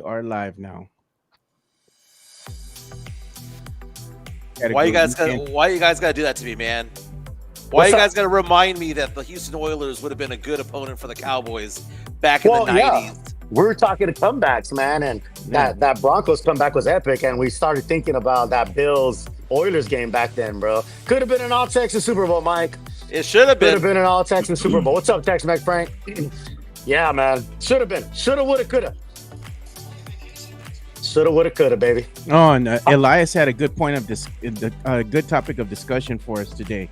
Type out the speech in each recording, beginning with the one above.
are live now. Why you guys gotta do that to me, man? Why you guys gotta remind me that the Houston Oilers would have been a good opponent for the Cowboys back in the 90s? Yeah. We're talking comebacks, man, and that Broncos comeback was epic, and we started thinking about that Bills Oilers game back then, bro. Could have been an all Texas Super Bowl, Mike. It should have been. Could have been an all Texas Super Bowl. What's up, Tex-Mex Frank? Yeah, man. Should have been. Shoulda, woulda, coulda. Shoulda, woulda, coulda, baby. Oh, and Elias had a good point of this, a good topic of discussion for us today.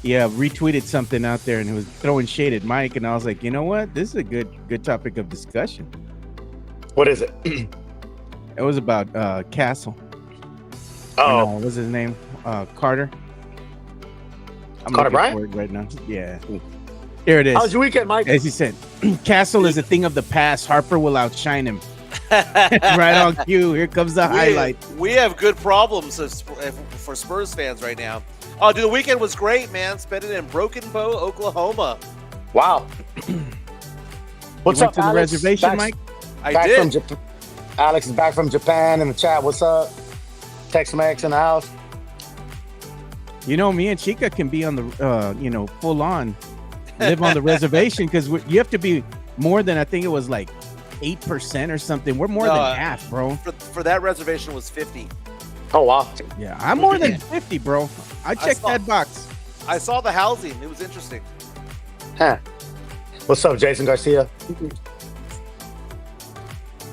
Yeah, retweeted something out there and it was throwing shade at Mike, and I was like, you know what? This is a good topic of discussion. What is it? It was about Castle. Oh, what was his name? Carter. I'm Carter looking Bryant? for it right now. Yeah. Here it is. How was your weekend, Mike? As he said, Castle is a thing of the past. Harper will outshine him. Right on cue. Here comes the highlight. We have good problems for Spurs fans right now. Oh, dude, the weekend was great, man. Spent it in Broken Bow, Oklahoma. Wow. What's up, to the Alex? reservation, Mike? I did. Alex is back from Japan in the chat. What's up? Tex-Mex in the house. You know, me and Chica can be on the, full on, live on the reservation because you have to be more than, I think it was like 8% or something. We're more than half, bro. For that reservation was 50. Oh, wow. Yeah, I'm more than 50, bro. I checked that box. I saw the housing. It was interesting. Huh. What's up, Jason Garcia?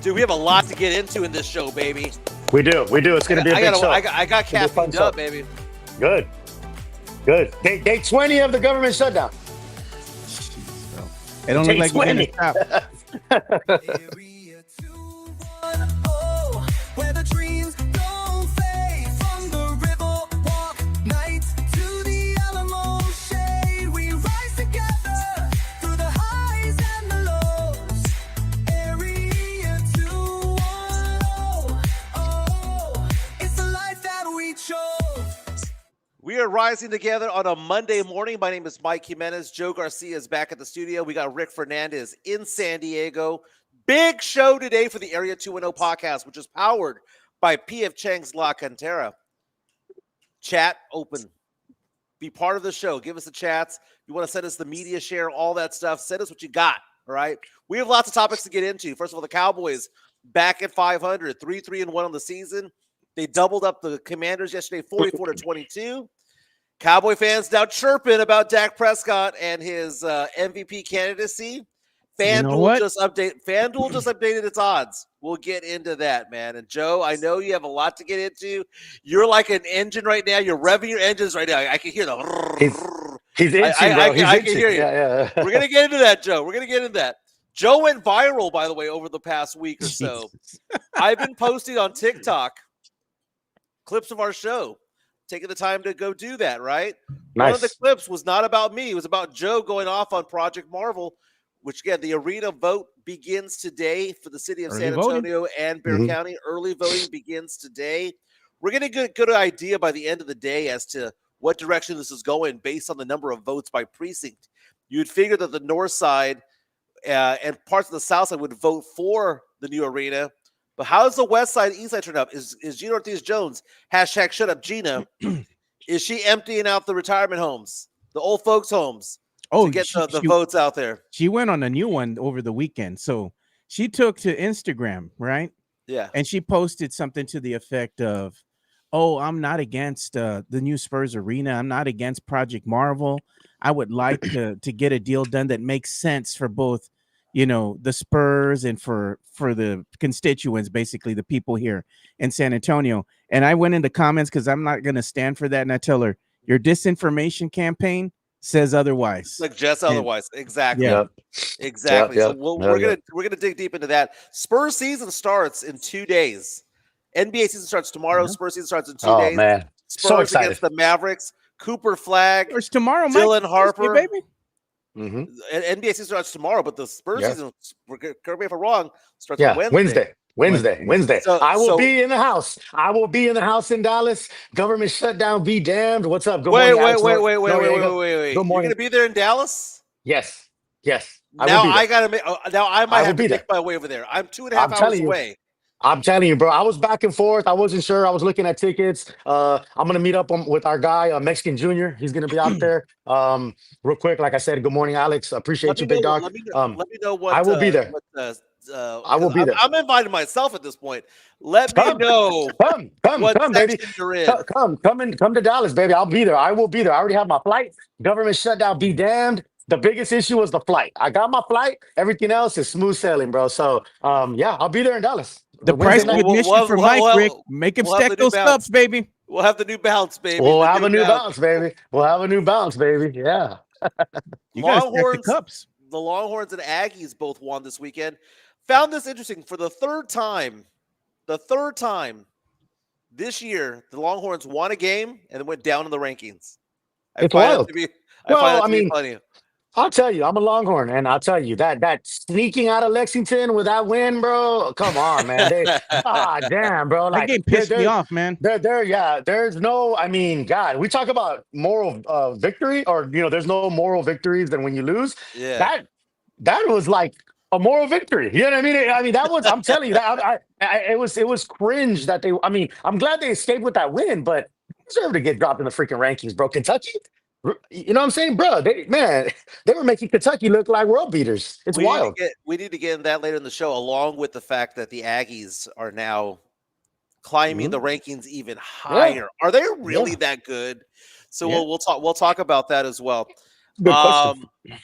Dude, we have a lot to get into in this show, baby. We do. It's going to be a big show. I got caffeined up, baby. Good. Day 20 of the government shutdown. Jeez, bro. It don't look like we're going to stop. Area 210, where the dreams don't fade. From the river walk nights to the Alamo shade, we rise together through the highs and the lows. Area 210, it's the life that we chose. We are rising together on a Monday morning. My name is Mike Jimenez. Joe Garcia is back at the studio. We got Rick Fernandez in San Diego. Big show today for the Area 210 podcast, which is powered by P.F. Chang's La Cantera. Chat open. Be part of the show. Give us the chats. You want to send us the media share, all that stuff. Send us what you got, all right? We have lots of topics to get into. First of all, the Cowboys back at 500, 3-1 on the season. They doubled up the Commanders yesterday, 44-22. Cowboy fans now chirping about Dak Prescott and his MVP candidacy. FanDuel just updated its odds. We'll get into that, man. And Joe, I know you have a lot to get into. You're like an engine right now. You're revving your engines right now. I can hear the. He's itching, bro. I can hear you. Yeah. We're gonna get into that, Joe. We're gonna get into that. Joe went viral, by the way, over the past week or so. I've been posting on TikTok clips of our show, taking the time to go do that, right? Nice. One of the clips was not about me. It was about Joe going off on Project Marvel, which, again, the arena vote begins today for the city of San Antonio and Bexar County. Early voting begins today. We're going to get a good idea by the end of the day as to what direction this is going based on the number of votes by precinct. You'd figure that the north side and parts of the south side would vote for the new arena. But how does the west side, east side turn up? Is Gina Ortiz-Jones, hashtag shut up Gina, is she emptying out the retirement homes, the old folks' homes, to get the votes out there? She went on a new one over the weekend. So she took to Instagram, right? Yeah. And she posted something to the effect of, I'm not against the new Spurs arena. I'm not against Project Marvel. I would like to get a deal done that makes sense for both, the Spurs and for the constituents, basically the people here in San Antonio. And I went into comments because I'm not going to stand for that. And I tell her, your disinformation campaign says otherwise. Suggests otherwise. Exactly. Yeah. Exactly. Yeah. So we're gonna dig deep into that. Spurs season starts in 2 days. NBA season starts tomorrow. Spurs season starts in 2 days. Oh man, Spurs so excited against the Mavericks. Cooper Flag. It's tomorrow, Dylan Mike. Harper, baby. And NBA season starts tomorrow, but the Spurs season, correct me if I'm wrong, starts on Wednesday. So, I will be in the house. I will be in the house in Dallas. Government shutdown. Be damned. What's up? Good morning. Wait. Good morning. You're gonna be there in Dallas? Yes. Yes, I will Now be I there. gotta make. Now I I might will have to be make there. my way over there. I'm 2.5 I'm hours telling you. away. I'm telling you, bro. I was back and forth. I wasn't sure. I was looking at tickets. I'm gonna meet up with our guy, Mexican Junior. He's gonna be out there. Real quick, like I said, good morning, Alex. Let Appreciate me you, big know. dog. Let me know I will be there. what I will because be there. I'm inviting myself at this point. Let me Come, know what come, baby. section you're in. Come to Dallas, baby. I'll be there. I will be there. I already have my flight. Government shutdown, be damned. The biggest issue was the flight. I got my flight. Everything else is smooth sailing, bro. So, yeah, I'll be there in Dallas The Wednesday price of night. admission for Mike, Rick, make him We'll have stack the new those cups, bounce. baby. We'll have the new bounce, baby. We'll The have new a new bounce. bounce, baby. We'll have a new bounce, baby. Yeah. You gotta stack the Longhorns, cups. the Longhorns and Aggies both won this weekend. Found this interesting for the third time. The third time this year, the Longhorns won a game and then went down in the rankings. It's wild. I find Well, that I to be mean, funny. I'll tell you, I'm a Longhorn, and I'll tell you that sneaking out of Lexington with that win, bro. Come on, man. God damn, bro. That Like game pissed me off, man. yeah. There's no, I mean, God, we talk about moral victory, or there's no moral victories than when you lose. Yeah. That that was like a moral victory. You know what I mean? I mean, that was. I'm telling you that. It was cringe that they. I mean, I'm glad they escaped with that win, but they deserve to get dropped in the freaking rankings, bro. Kentucky. You know what I'm saying, bro? Man, they were making Kentucky look like world beaters. It's wild. We need to get in that later in the show, along with the fact that the Aggies are now climbing Mhm. the rankings even Yeah, higher. Are they really yeah, that good? So yeah. we'll talk about that as well. Good question. Um,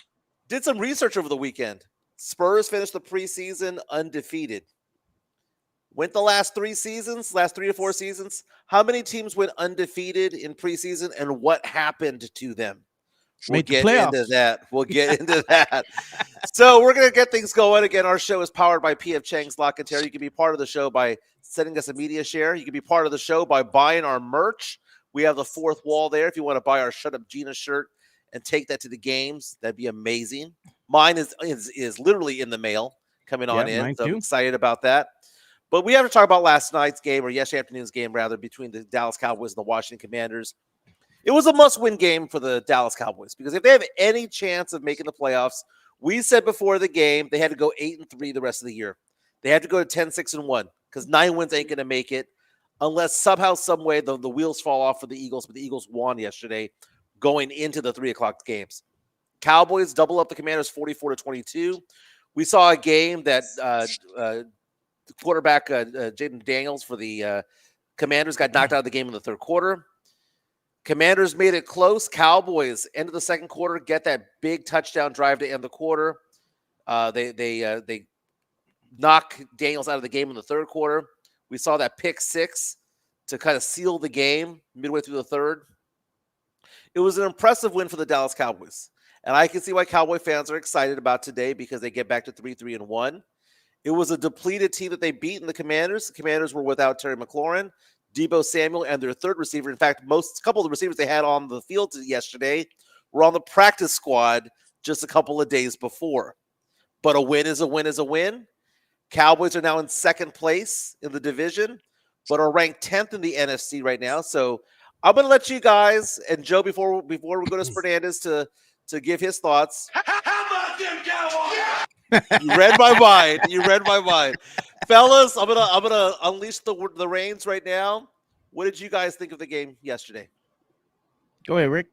did some research over the weekend. Spurs finished the preseason undefeated. Went the last 3 seasons, last 3 to 4 seasons. How many teams went undefeated in preseason, and what happened to them? We'll Made the get into playoffs. that. We'll get into that. So we're gonna get things going again. Our show is powered by PF Chang's Lock and Tear. You can be part of the show by sending us a media share. You can be part of the show by buying our merch. We have the fourth wall there. If you want to buy our Shut Up Gina shirt and take that to the games, that'd be amazing. Mine is literally in the mail coming on Yeah, in, mine so I'm too. excited about that. But we have to talk about last night's game, or yesterday afternoon's game, rather, between the Dallas Cowboys and the Washington Commanders. It was a must-win game for the Dallas Cowboys because if they have any chance of making the playoffs, we said before the game they had to go 8-3 the rest of the year. They had to go to 10-6-1 because 9 wins ain't going to make it unless somehow, some way, the wheels fall off for the Eagles. But the Eagles won yesterday, going into the 3 o'clock games. Cowboys double up the Commanders 44-22. We saw a game that the quarterback Jaden Daniels for the Commanders got knocked out of the game in the third quarter. Commanders made it close. Cowboys, end of the second quarter, get that big touchdown drive to end the quarter. They knock Daniels out of the game in the third quarter. We saw that pick six to kind of seal the game midway through the third. It was an impressive win for the Dallas Cowboys. And I can see why Cowboy fans are excited about today because they get back to 3-3-1. It was a depleted team that they beat in the Commanders. The Commanders were without Terry McLaurin, Debo Samuel, and their third receiver. In fact, couple of the receivers they had on the field yesterday were on the practice squad just a couple of days before. But a win is a win is a win. Cowboys are now in second place in the division, but are ranked 10th in the NFC right now. So I'm going to let you guys and Joe before we go to Fernandez to give his thoughts. How about them Cowboys? You read my mind. You read my mind, fellas. I'm gonna unleash the reins right now. What did you guys think of the game yesterday? Go ahead, Rick.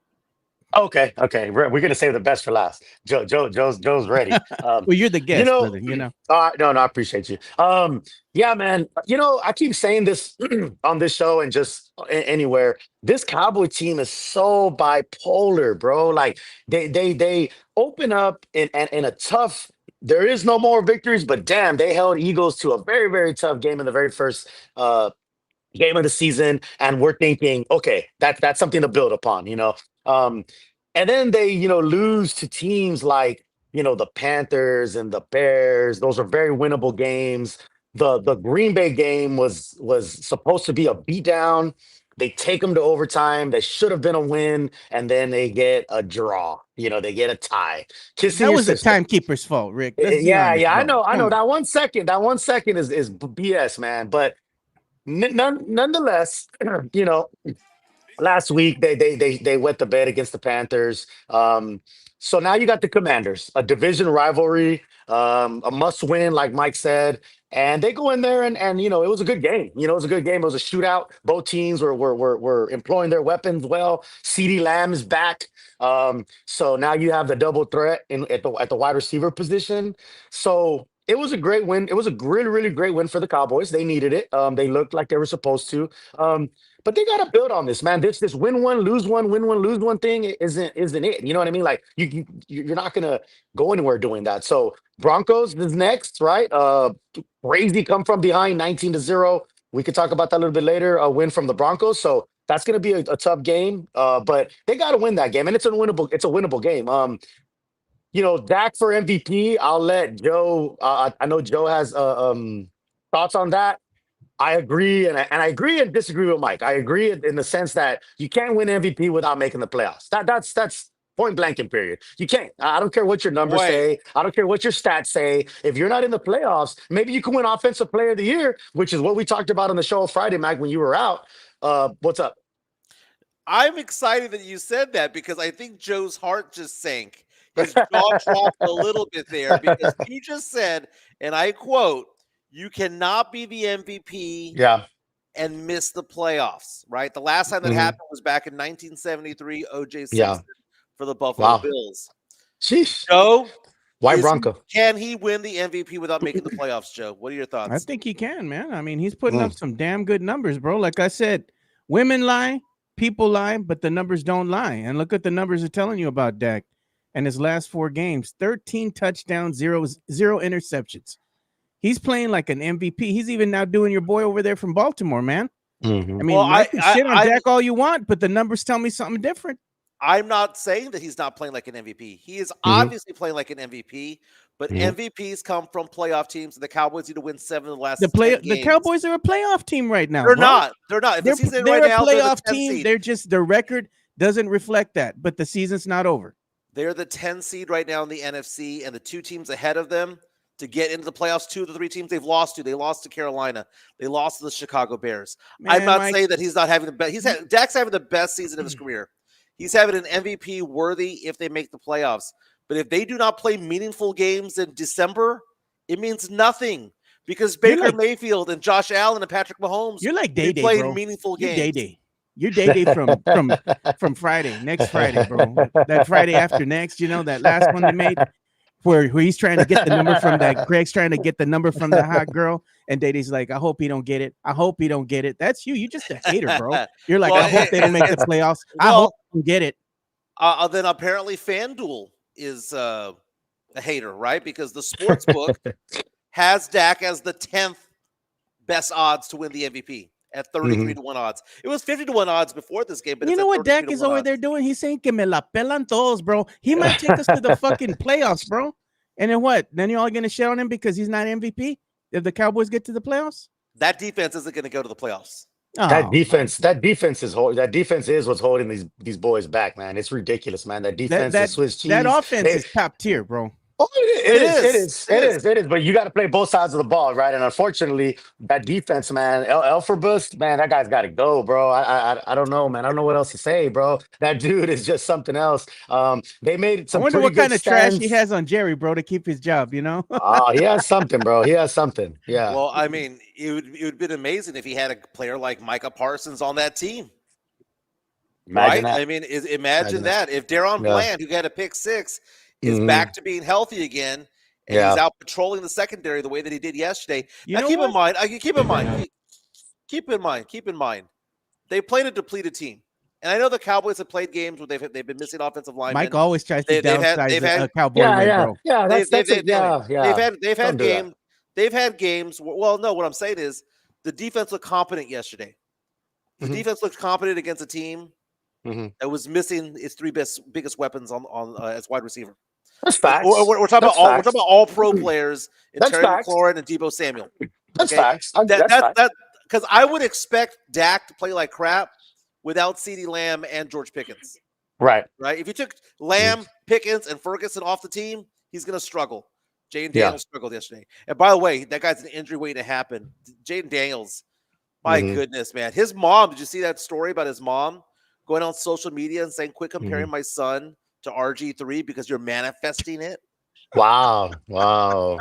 Okay. We're gonna save the best for last. Joe's ready. Well, you're the You guest, know, brother. You know. no, I appreciate you. Yeah, man. I keep saying this on this show and just anywhere. This Cowboy team is so bipolar, bro. Like they open up in a tough. There is no more victories, but damn, they held Eagles to a very, very tough game in the very first game of the season, and we're thinking, okay, that's something to build upon. Um, and then they, lose to teams like, the Panthers and the Bears. Those are very winnable games. The Green Bay game was supposed to be a beatdown. They take them to overtime. They should have been a win, and then they get a draw. They get a tie. Kissing That your was the sister. timekeeper's fault, Rick. Let's be Yeah, honest, yeah, I bro. know, I Come know. on. That 1 second is BS, man. But nonetheless, last week they wet the bed against the Panthers. So now you got the Commanders, a division rivalry, a must win, like Mike said. And they go in there and it was a good game. It was a good game. It was a shootout. Both teams were employing their weapons well. CeeDee Lamb is back. So now you have the double threat at the wide receiver position. So it was a great win. It was a really, really great win for the Cowboys. They needed it. They looked like they were supposed to. But they got to build on this, man. This win one, win one, lose one thing isn't it? You know what I mean? Like you're not gonna go anywhere doing that. So Broncos is next, right? Crazy come from behind, 19-0. We could talk about that a little bit later. A win from the Broncos. So that's gonna be a tough game. But they got to win that game, and it's a winnable game. Dak for MVP. I'll let Joe. I know Joe has thoughts on that. I agree, and I agree and disagree with Mike. I agree in the sense that you can't win MVP without making the playoffs. That's point blank and period. You can't. I don't care what your numbers say. I don't care what your stats say. If you're not in the playoffs, maybe you can win Offensive Player of the Year, which is what we talked about on the show Friday, Mike, when you were out. What's up? I'm excited that you said that because I think Joe's heart just sank. His jaw dropped a little bit there because you just said, and I quote, "You cannot be the MVP Yeah. and miss the playoffs." Right? The last time that Mhm. happened was back in 1973. O.J. Yeah. Simpson for the Buffalo Wow. Bills. Sheesh. Joe, White Bronco. can he win the MVP without making the playoffs? Joe, what are your thoughts? I think he can, man. I mean, he's putting up some damn good numbers, bro. Like I said, women lie, people lie, but the numbers don't lie. And look at the numbers are telling you about Dak and his last 4 games: 13 touchdowns, zero interceptions. He's playing like an MVP. He's even now doing your boy over there from Baltimore, man. Mhm. I mean, I can shit on Dak all you want, but the numbers tell me something different. I'm not saying that he's not playing like an MVP. He is obviously playing like an MVP, but MVPs come from playoff teams, and the Cowboys need to win 7 of the last 10 games. The Cowboys are a playoff team right now. They're bro. not. They're not. If They're, the season they're right a now, they're the playoff 10 team. seed. They're just their record doesn't reflect that, but the season's not over. They're the 10 seed right now in the NFC, and the 2 teams ahead of them to get into the playoffs, 2 of the 3 teams they've lost to. They lost to Carolina. They lost to the Chicago Bears. I'm not saying that he's not having the best. Dak's having the best season of his career. He's having an MVP worthy if they make the playoffs. But if they do not play meaningful games in December, it means nothing because Baker Mayfield and Josh Allen and Patrick Mahomes you're like Day-Day, playing bro. meaningful You're games. Day-Day. You're Day-Day from Friday, next Friday, bro. That Friday after next, that last one they made where he's trying to get the number from that. Greg's trying to get the number from the hot girl, and Day-Day's like, I hope he don't get it. I hope he don't get it. That's you. You're just a hater, bro. You're like, I hope they don't make the playoffs. I hope they get it. Then apparently FanDuel is a hater, right? Because the sports book has Dak as the 10th best odds to win the MVP at 33-1 odds. It was 50-1 odds before this game, but you know what Dak is over there doing? He's saying que me la pelan todos, bro. He might take us to the fucking playoffs, bro. And then what? Then you're all gonna shit on him because he's not MVP if the Cowboys get to the playoffs? That defense isn't going to go to the playoffs. Oh. That defense is what's holding these boys back, man. It's ridiculous, man. That defense is Swiss cheese. That offense is top tier, bro. Oh, it is. But you got to play both sides of the ball, right? And unfortunately, that defense, man, Elferbus, man, that guy's got to go, bro. I don't know, man. I don't know what else to say, bro. That dude is just something else. They made some. I wonder what kind of trash he has on Jerry, bro, to keep his job. Oh, he has something, bro. He has something. Yeah. Well, I mean, it would have been amazing if he had a player like Micah Parsons on that team. Imagine right? that. I mean, imagine that. If Deron Bland, who had a pick 6, is back to being healthy again, and he's out patrolling the secondary the way that he did yesterday. Now, keep in mind, they played a depleted team. And I know the Cowboys have played games where they've been missing offensive linemen. Mike always tries to downsize a Cowboy win, bro. Yeah, they've had games. Well, no, what I'm saying is the defense looked competent yesterday. The defense looked competent against a team that was missing its 3 biggest weapons on as wide receiver. That's facts. We're talking about all pro players in Terry McLaurin and Deebo Samuel. That's facts. Because I would expect Dak to play like crap without CeeDee Lamb and George Pickens. Right. If you took Lamb, Pickens, and Ferguson off the team, he's going to struggle. Jaden Daniels struggled yesterday. And by the way, that guy's an injury waiting to happen. Jaden Daniels, my goodness, man. His mom, did you see that story about his mom going on social media and saying, quit comparing my son to RG3 because you're manifesting it. Wow. Wow.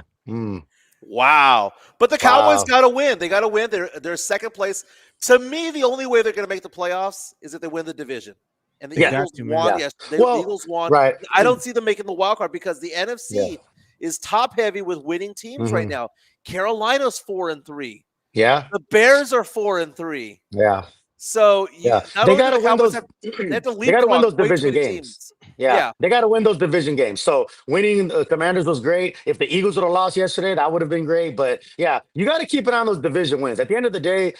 Wow. But the Cowboys Wow. got to win. They got to win. They're second place. To me, the only way they're going to make the playoffs is if they win the division. And the They got Eagles to, man. won. Yeah. Yes, the Well, Eagles won. right. I don't see them making the wild card because the NFC Yeah. is top heavy with winning teams right now. Carolina's 4-3. Yeah. The Bears are 4-3. Yeah. So Yeah. not They only got do to the win Cowboys those. they have to They got to win leapfrog those way too division many games. teams. Yeah. They got to win those division games. So winning the Commanders was great. If the Eagles would have lost yesterday, that would have been great. But yeah, you got to keep it on those division wins. At the end of the day,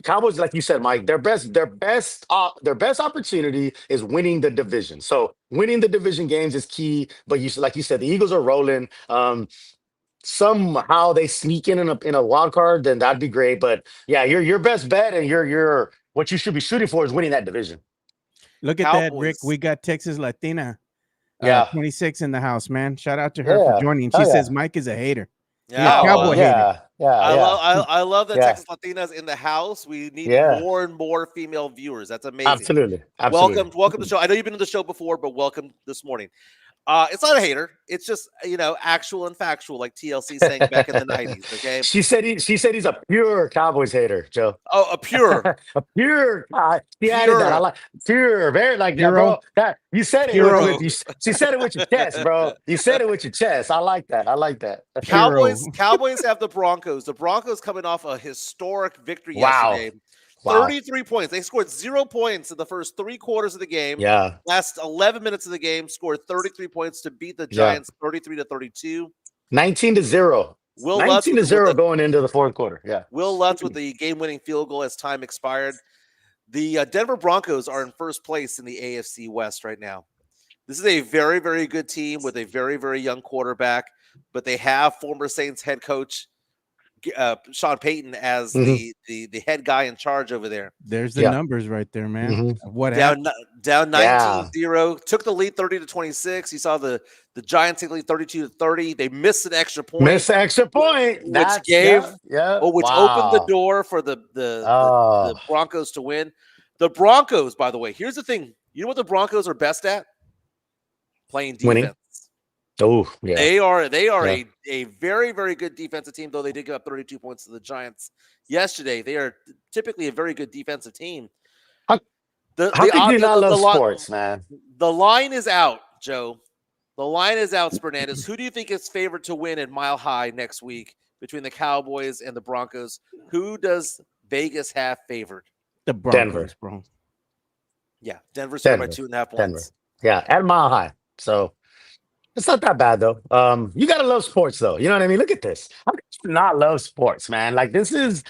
Cowboys, like you said, Mike, their best opportunity is winning the division. So winning the division games is key. But like you said, the Eagles are rolling. Somehow they sneak in a wild card, then that'd be great. But yeah, your best bet and your what you should be shooting for is winning that division. Look at that, Rick. Cowboys. We got Texas Latina, Yeah. 26 in the house, man. Shout out to her for Yeah. joining. Oh, She yeah. says Mike is a hater. Yeah, a Cowboy hater. I love that Yeah. Texas Latinas in the house. We need Yeah. more and more female viewers. That's amazing. Absolutely. Welcome to the show. I know you've been to the show before, but welcome this morning. It's not a hater. It's just actual and factual, like TLC saying back in the 90s. Okay. She said he's a pure Cowboys hater, Joe. Oh, a pure. A pure. She added that. I like pure. Very like that, bro. That you said it Puro. with you. She said it with your chest, bro. You said it with your chest. I like that. Cowboys have the Broncos. The Broncos coming off a historic victory yesterday. Wow. 33 points. They scored 0 points in the first 3 quarters of the game. Yeah. Last 11 minutes of the game, scored 33 points to beat the Giants 33-32. 19-0. Will Lutz 19-0 going into the fourth quarter. Yeah. Will Lutz with the game-winning field goal as time expired. The Denver Broncos are in first place in the AFC West right now. This is a very, very good team with a very, very young quarterback, but they have former Saints head coach Sean Payton as the head guy in charge over there. There's the numbers right there, man. What happened? Down 19-0, took the lead 30-26. You saw the Giants take the lead 32-30. They missed an extra point. Which opened the door for the Broncos to win. The Broncos, by the way, here's the thing. You know what the Broncos are best at? Playing defense. Winning. Oh, yeah. They are a very, very good defensive team, though they did give up 32 points to the Giants yesterday. They are typically a very good defensive team. How could you not love sports, man? The line is out, Joe. The line is out, Fernandez. Who do you think is favored to win at Mile High next week between the Cowboys and the Broncos? Who does Vegas have favored? The Broncos, Denver. bro. Yeah, Denver's favored by 2.5 points. Denver. Yeah, at Mile High. So it's not that bad, though. You gotta love sports, though. You know what I mean? Look at this. How could you not love sports, man? Like this is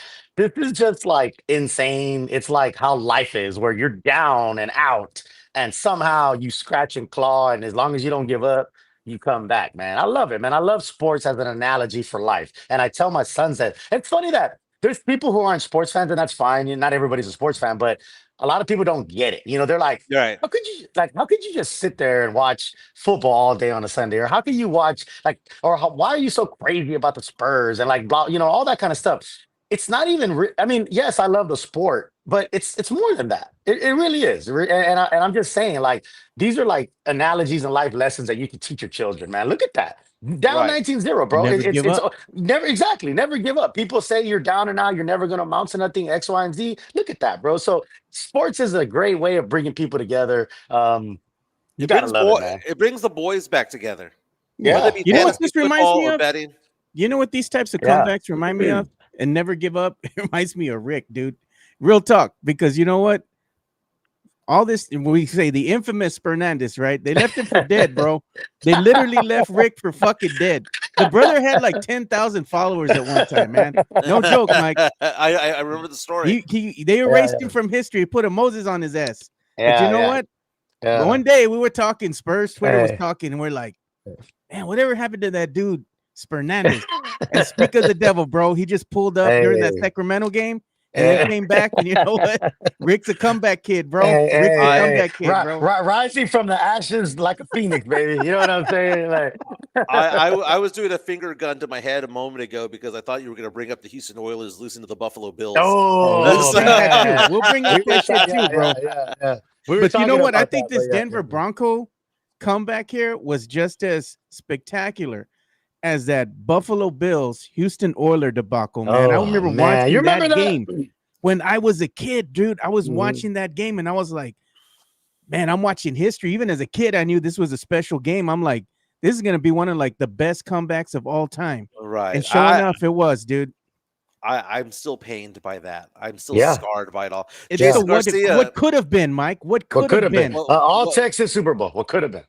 just like insane. It's like how life is, where you're down and out, and somehow you scratch and claw, and as long as you don't give up, you come back, man. I love it, man. I love sports as an analogy for life, and I tell my sons that. It's funny that there's people who aren't sports fans, and that's fine. Not everybody's a sports fan, but a lot of people don't get it. They're like, right. how could you just sit there and watch football all day on a Sunday? Or how can you watch why are you so crazy about the Spurs and blah, all that kind of stuff? It's not even, yes, I love the sport, but it's more than that. It really is. And I'm just saying, these are analogies and life lessons that you can teach your children, man. Look at that. Down 19-0, bro. Never give up. People say you're down and out, you're never going to amount to nothing, X, Y, and Z. Look at that, bro. So sports is a great way of bringing people together. You got to love it, man. It brings the boys back together. Yeah. You know what this reminds me of? Betting. You know what these types of comebacks remind me of? And never give up. It reminds me of Rick, dude. Real talk. Because you know what? All this, we say the infamous Fernandez, right? They left him for dead, bro. They literally left Rick for fucking dead. The brother had 10,000 followers at one time, man. No joke, Mike. I remember the story. They erased him from history, put a Moses on his ass. But you know what? Yeah. One day we were talking, Spurs Twitter was talking, and we're like, man, whatever happened to that dude, Fernandez? And speak of the devil, bro. He just pulled up during that Sacramento game. And then came back, and you know what? Rick's a comeback kid, bro. Rick's a comeback kid, bro. Rising from the ashes like a phoenix, baby. You know what I'm saying? I was doing a finger gun to my head a moment ago because I thought you were going to bring up the Houston Oilers losing to the Buffalo Bills. We'll bring up that shit too, bro. Yeah. But you know what? I think this Denver Bronco comeback here was just as spectacular as that Buffalo Bills Houston Oiler debacle, man. I Oh remember man, you watching remember that that? game when I was a kid, dude. I was Mhm. watching that game and I was like, man, I'm watching history. Even as a kid, I knew this was a special game. I'm like, this is gonna be one of like the best comebacks of all time. Right. And sure enough, it was, dude. I'm still pained by that. I'm still Yeah, scarred by it all. It's yeah. the Jason Garcia, what could have been, Mike. What What could could have have been? been. All what Texas Super Bowl. What could have been?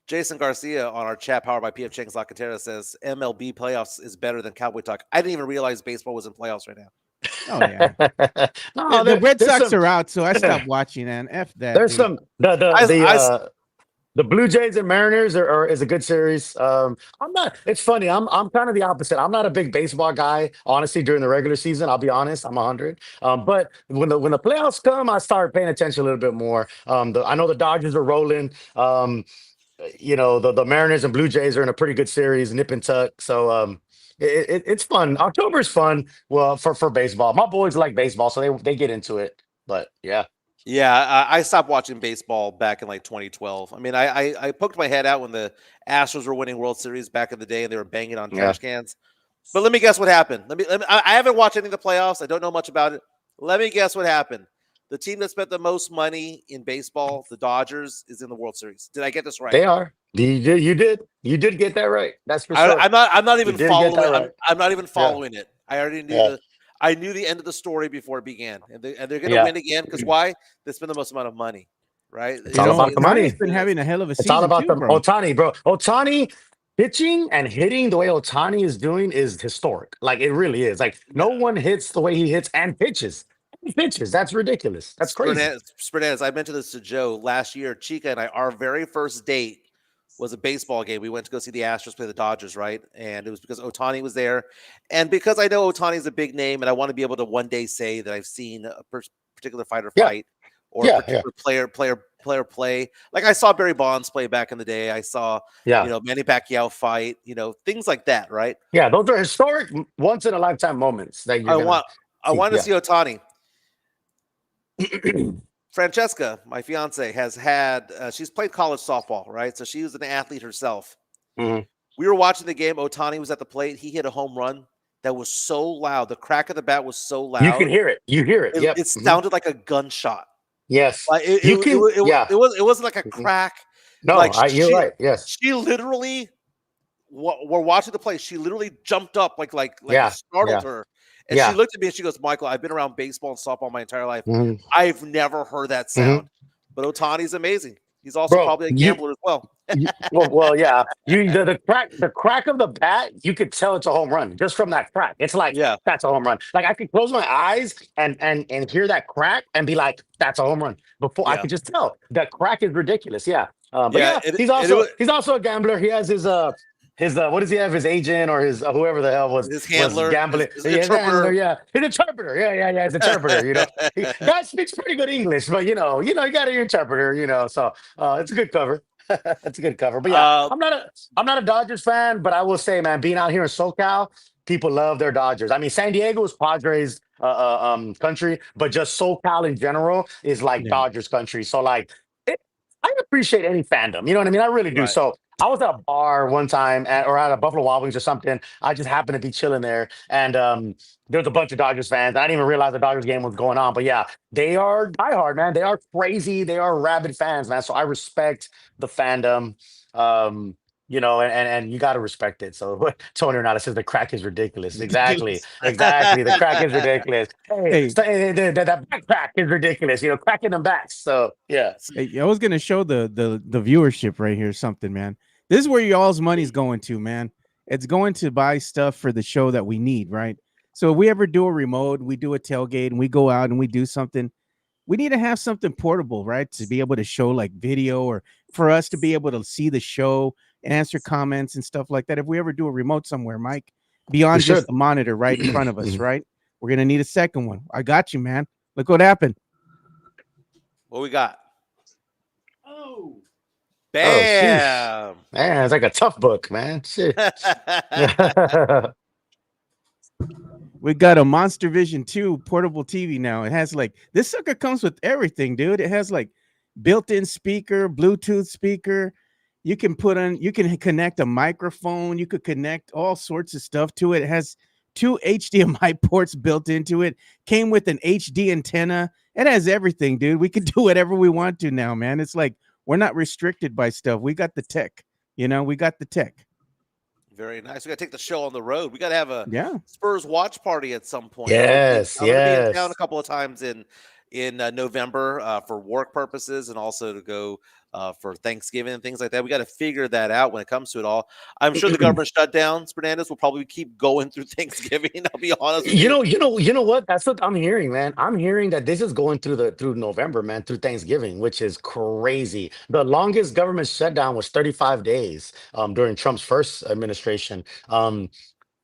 Jason Garcia on our chat powered by PF Chang's La Cantera says MLB playoffs is better than Cowboy Talk. I didn't even realize baseball was in playoffs right now. Oh yeah. No, The Red there's Sox some. are out, so I stopped watching, man. F that, There's dude. some. I, I The Blue Jays and Mariners is a good series. I'm not. It's funny. I'm kind of the opposite. I'm not a big baseball guy, honestly. During the regular season, I'll be honest. I'm 100. But when the playoffs come, I start paying attention a little bit more. I know the Dodgers are rolling. The Mariners and Blue Jays are in a pretty good series, nip and tuck. So it's fun. October's fun. Well, for baseball, my boys like baseball, so they get into it. But yeah, Yeah, I stopped watching baseball back in like 2012. I mean, I poked my head out when the Astros were winning World Series back in the day and they were banging on yeah. trash cans. But let me guess what happened. I haven't watched any of the playoffs. I don't know much about it. Let me guess what happened. The team that spent the most money in baseball, the Dodgers, is in the World Series. Did I get this right? They are. You did get that right. That's for sure. I'm not You even did get that following. right. I'm not even Yeah, following it. I already knew yeah, I knew the end of the story before it began, and they're going to yeah. win again because why? They spend the most amount of money, right? It's You all know, about the Otani's money. been having a hell of a It's all season about too, the bro. Otani, bro. Otani pitching and hitting the way Otani is doing is historic. Like it really is. Like no one hits the way he hits and pitches. He pitches. That's ridiculous. That's crazy. Spernez, I mentioned this to Joe last year. Chica and I, our very first date was a baseball game. We went to go see the Astros play the Dodgers, right? And it was because Otani was there, and because I know Otani is a big name, and I want to be able to one day say that I've seen a particular fighter Yeah, fight or a yeah, yeah, particular player play. Like I saw Barry Bonds play back in the day. I saw yeah, Manny Pacquiao fight. Things like that, right? yeah. Those are historic, once in a lifetime moments that you're I gonna want I see. want to Yeah. see Otani. Francesca, my fiance, has had she's played college softball, right? So she was an athlete herself. Mhm. We were watching the game. Otani was at the plate. He hit a home run that was so loud. The crack of the bat was so You can loud. hear it. You hear it. Yep. It sounded like a gunshot. Yes. Like it, it, You it, can. Yeah. it wasn't like a Mhm. crack. No, Like you're right. Yes. she literally we're watching the play. She literally jumped up like it Yeah. startled Yeah. her. And she Yeah. looked at me and she goes, Michael, I've been around baseball and softball my entire life. Mhm. I've never heard that Mhm. sound. But Otani's amazing. He's also Bro, probably a gambler as well. yeah. The crack of the bat, you could tell it's a home run just from that crack. It's like Yeah. that's a home run. Like I could close my eyes and hear that crack and be like, that's a home run. Before I Yeah. could just tell that crack is ridiculous. Yeah. But Yeah. yeah, he's also a gambler. He has his what does he have? His agent or his whoever the hell was His was handler, gambling. his Yeah, his handler, interpreter. yeah, his interpreter. Yeah, his interpreter. Guy speaks pretty good English, but you got your interpreter. So it's a good cover. It's a good cover. But yeah, uh, I'm not a Dodgers fan, but I will say, man, being out here in SoCal, people love their Dodgers. I mean, San Diego is Padres country, but just SoCal in general is like Yeah. Dodgers country. So like, I appreciate any fandom. You know what I mean? I really do. right. So I was at a bar one time, or at a Buffalo Wild Wings or something. I just happened to be chilling there, and there was a bunch of Dodgers fans. I didn't even realize the Dodgers game was going on. But yeah, they are diehard, man. They are crazy. They are rabid fans, man. So I respect the fandom. And you got to respect it. So Tony Renata says the crack is ridiculous. Exactly, Ridiculous. exactly. The crack is ridiculous. Hey, Hey, that back crack is ridiculous. Cracking them backs. So yeah. hey, I was gonna show the viewership right here something, man. This is where y'all's money's going to, man. It's going to buy stuff for the show that we need, right? So if we ever do a remote, we do a tailgate, and we go out and we do something, we need to have something portable, right? To be able to show like video or for us to be able to see the show and answer comments and stuff like that. If we ever do a remote somewhere, Mike, We beyond just should. the monitor right in front of us, Mhm. right? We're gonna need a second one. I got you, man. Look what happened. What we got? Oh. Oh, sheesh. Bam. Man, it's like a tough book, man. Shit. We got a Monster Vision 2 portable TV now. It has like this sucker comes with everything, dude. It has like built-in speaker, Bluetooth speaker. You can connect a microphone. You could connect all sorts of stuff to it. It has two HDMI ports built into it. Came with an HD antenna. It has everything, dude. We can do whatever we want to now, man. It's like we're not restricted by stuff. We got the tech. We got the tech. Very nice. We got to take the show on the road. We got to have a Yeah. Spurs watch party at some point. Yes, I'm gonna be in town a yes. couple of times in November for work purposes and also to go for Thanksgiving and things like that. We got to figure that out when it comes to it all. I'm sure the government shutdowns, Fernandez, will probably keep going through Thanksgiving. I'll be honest with you. You know what? That's what I'm hearing, man. I'm hearing that this is going through November, man, through Thanksgiving, which is crazy. The longest government shutdown was 35 days during Trump's first administration. And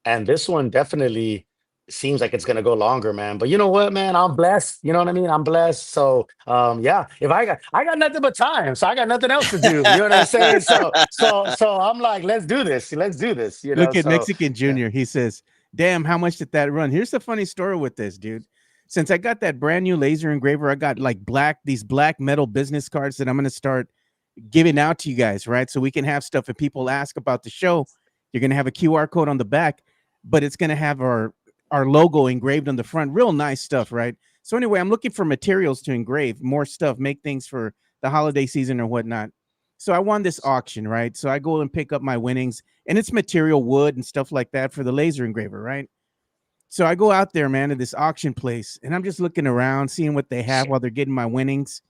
this one definitely seems like it's gonna go longer, man. But you know what, man? I'm blessed. You know what I mean? I'm blessed. So yeah, if I got nothing but time, so I got nothing else to do. You know what I'm saying? So I'm like, let's do this. Let's do this. You know, Look at so Mexican yeah. Junior. He says, "Damn, how much did that run?" Here's the funny story with this, dude. Since I got that brand new laser engraver, I got like these black metal business cards that I'm gonna start giving out to you guys, right? So we can have stuff. If people ask about the show, you're gonna have a QR code on the back, but it's gonna have our logo engraved on the front. Real nice stuff, right? So anyway, I'm looking for materials to engrave more stuff, make things for the holiday season or whatnot. So I won this auction, right? So I go and pick up my winnings, and it's material, wood and stuff like that for the laser engraver, right? So I go out there, man, to this auction place, and I'm just looking around, seeing what they have while they're getting my winnings.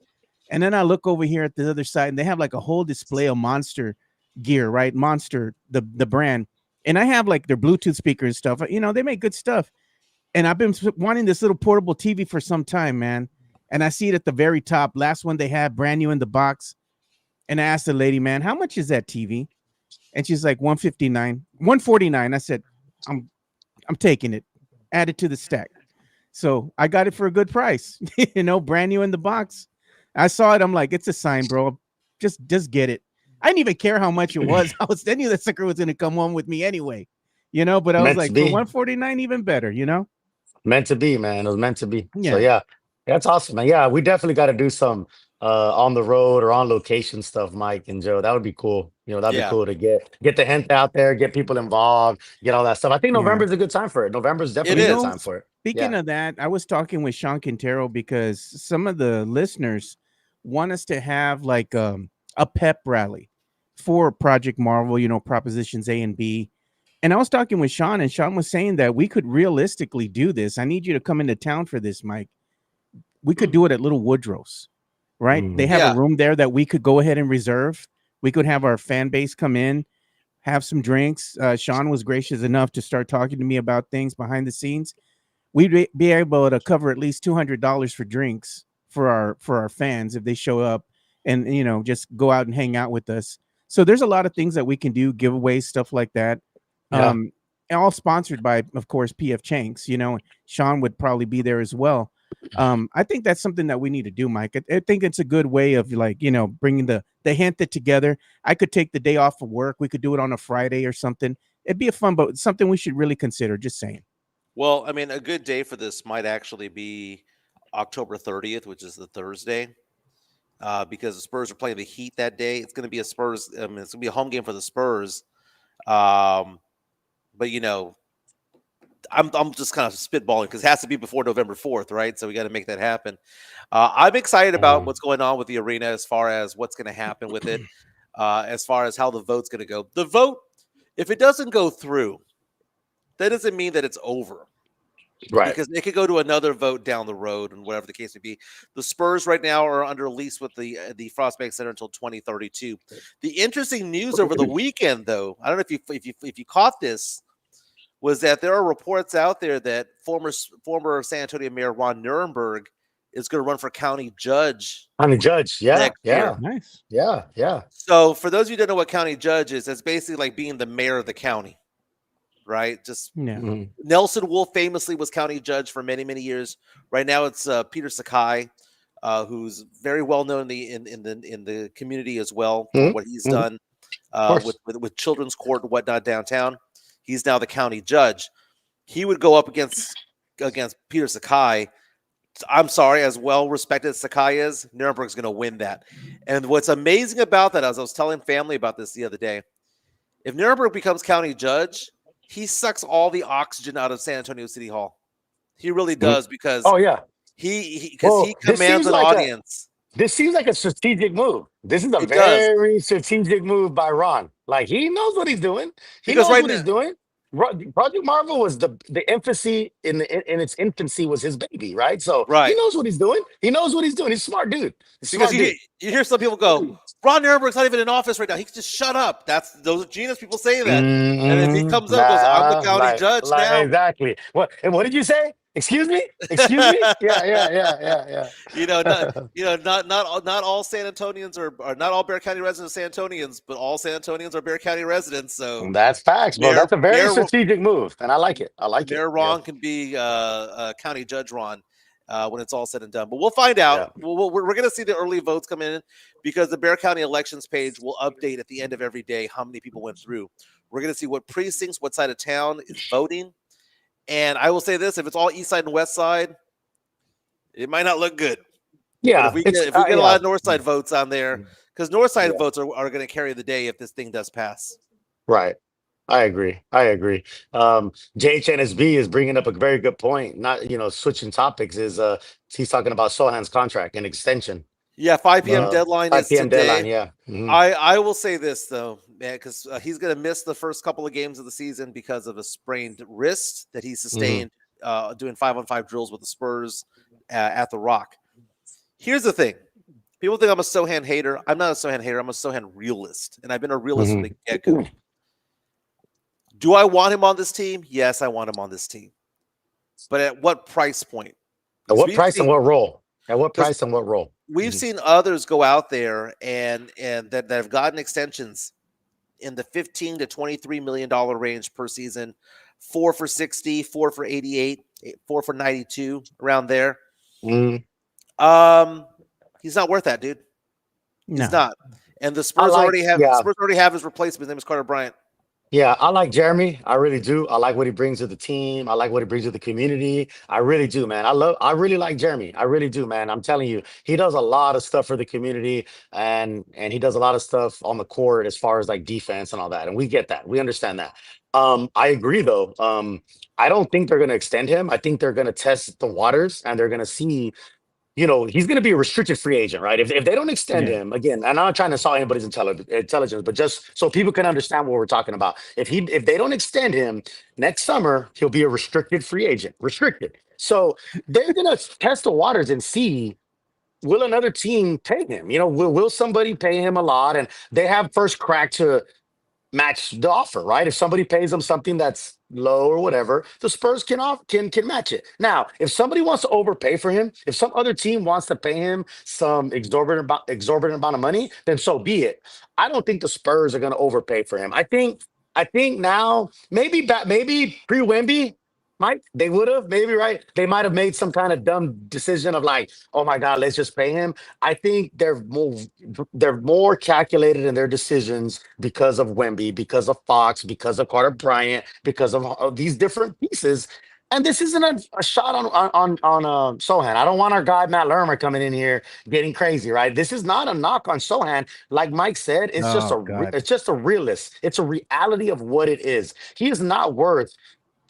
And then I look over here at the other side, and they have like a whole display of Monster gear, right? Monster, the brand. And I have like their Bluetooth speakers and stuff. They make good stuff. And I've been wanting this little portable TV for some time, man. And I see it at the very top, last one they had, brand new in the box. And I asked the lady, man, how much is that TV? And she's like, 159, 149. I said, I'm taking it. Add it to the stack. So I got it for a good price, brand new in the box. I saw it. I'm like, it's a sign, bro. Just get it. I didn't even care how much it was. I knew that sucker was going to come home with me anyway, but I was Meant to like, for be. 149, even better, Meant to be, man. It was meant to be. So Yeah. yeah, that's awesome, man. Yeah, we definitely got to do some on the road or on location stuff, Mike and Joe. That would be cool. That'd be Yeah, cool to get the hint out there, get people involved, get all that stuff. I think Yeah. November is a good time for it. November is it definitely a good is. time for it. Speaking Yeah. of that, I was talking with Sean Quintero because some of the listeners want us to have like a pep rally for Project Marvel, propositions A and B. And I was talking with Sean, and Sean was saying that we could realistically do this. I need you to come into town for this, Mike. We could do it at Little Woodrow's, right? They have a Yeah. room there that we could go ahead and reserve. We could have our fan base come in, have some drinks. Sean was gracious enough to start talking to me about things behind the scenes. We'd be able to cover at least $200 for drinks for our fans if they show up and just go out and hang out with us. So there's a lot of things that we can do, giveaways, stuff like that. Yeah. And all sponsored by, of course, PF Chang's. Sean would probably be there as well. I think that's something that we need to do, Mike. I think it's a good way of bringing the hint that together. I could take the day off of work. We could do it on a Friday or something. It'd be a fun, but something we should really consider. Just saying. Well, I mean, a good day for this might actually be October 30th, which is the Thursday, because the Spurs are playing the Heat that day. It's going to be a Spurs. I mean, it's going to be a home game for the Spurs. But I'm just kind of spitballing because it has to be before November 4th, right? So we got to make that happen. I'm excited about what's going on with the arena as far as what's going to happen with it, as far as how the vote's going to go. The vote, if it doesn't go through, that doesn't mean that it's over. Right. Because it could go to another vote down the road, and whatever the case may be. The Spurs right now are under lease with the Frostbank Center until 2032. The interesting news over the weekend, though, I don't know if you caught this, was that there are reports out there that former San Antonio Mayor Ron Nirenberg is going to run for county judge. County judge, yeah, next year. Nice. yeah. So for those of you who don't know what county judge is, that's basically like being the mayor of the county, right? Just Yeah. Mhm. Nelson Wolf famously was county judge for many, many years. Right now, it's Peter Sakai, who's very well known in the community as well for Mhm. what he's Mhm. done with children's court and whatnot downtown. He's now the county judge. He would go up against Peter Sakai. I'm sorry, as well respected as Sakai is, Nuremberg's going to win that. And what's amazing about that, as I was telling family about this the other day, if Nuremberg becomes county judge, he sucks all the oxygen out of San Antonio City Hall. He really Mhm. does because Oh yeah. he Well, commands an audience. this seems like a strategic move. This is a It does very strategic move by Ron. Like he knows what he's doing. He because knows right what now, he's doing. Project Marvel was the infancy in its infancy was his baby, right? So he right? knows what he's doing. He knows what he's doing. He's a smart dude. He's a Because smart dude. you hear some people go, Ron Nuremberg's not even in office right now. He can just shut up. That's those genius people saying that. And if he comes up and goes, I'm the county judge Like now. exactly. What did you say? Excuse me? Excuse me? Yeah. Not all San Antonians are not all Bear County residents San Antonians, but all San Antonians are Bear County residents. So That's facts, bro. Mayor That's a very Mayor strategic move, and I like it. I like it. Mayor Yeah, Ron can be County Judge Ron when it's all said and done. But we'll find yeah. out. We're going to see the early votes come in because the Bear County elections page will update at the end of every day how many people went through. We're going to see what precincts, what side of town is voting. And I will say this: if it's all East Side and West Side, it might not look good. But Yeah, if we get a yeah, lot of North Side votes on there, because North Side yeah. votes are going to carry the day if this thing does pass. Right. I agree. I agree. JHNSB is bringing up a very good point. Not switching topics is he's talking about Sohan's contract and extension. Yeah, 5 p.m. deadline 5 is p.m. today. deadline. Yeah. Mhm. I will say this though, man, because he's going to miss the first couple of games of the season because of a sprained wrist that he sustained doing 5-on-5 drills with the Spurs at the Rock. Here's the thing: people think I'm a Sohan hater. I'm not a Sohan hater. I'm a Sohan realist, and I've been a realist from the get-go. Do I want him on this team? Yes, I want him on this team, but at what price point? At what We've price and seen what role? At what 'cause price and what role? we've Mhm. seen others go out there and that have gotten extensions in the 15 to 23 million dollar range per season, 4 for 60, 4 for 88, 4 for 92, around there. Mhm. Um, he's not worth that, dude. He's No. not. And the I Spurs like, already have yeah. his replacement. His name is Carter Bryant. Yeah, I like Jeremy. I really do. I like what he brings to the team. I like what he brings to the community. I really do, man. I really like Jeremy. I really do, man. I'm telling you, he does a lot of stuff for the community and he does a lot of stuff on the court as far as like defense and all that. And we get that. We understand that. I agree though. I don't think they're gonna extend him. I think they're gonna test the waters and they're gonna see he's going to be a restricted free agent, right? If they don't extend Yeah. him again, and I'm not trying to saw anybody's intelligence, but just so people can understand what we're talking about. If they don't extend him next summer, he'll be a restricted free agent, restricted. So they're going to test the waters and see will another team pay him. Will somebody pay him a lot, and they have first crack to match the offer, right? If somebody pays them something that's low or whatever, the Spurs can match it. Now, if somebody wants to overpay for him, if some other team wants to pay him some exorbitant amount of money, then so be it. I don't think the Spurs are going to overpay for him. I think now maybe pre-Wemby. Mike, they would have maybe right. They might have made some kind of dumb decision of like, oh my God, let's just pay him. I think they're more calculated in their decisions because of Wemby, because of Fox, because of Carter Bryant, because of these different pieces. And this isn't a shot on Sohan. I don't want our guy Matt Lermer coming in here getting crazy, right? This is not a knock on Sohan. Like Mike said, Oh God. it's just a realist. It's a reality of what it is. He is not worth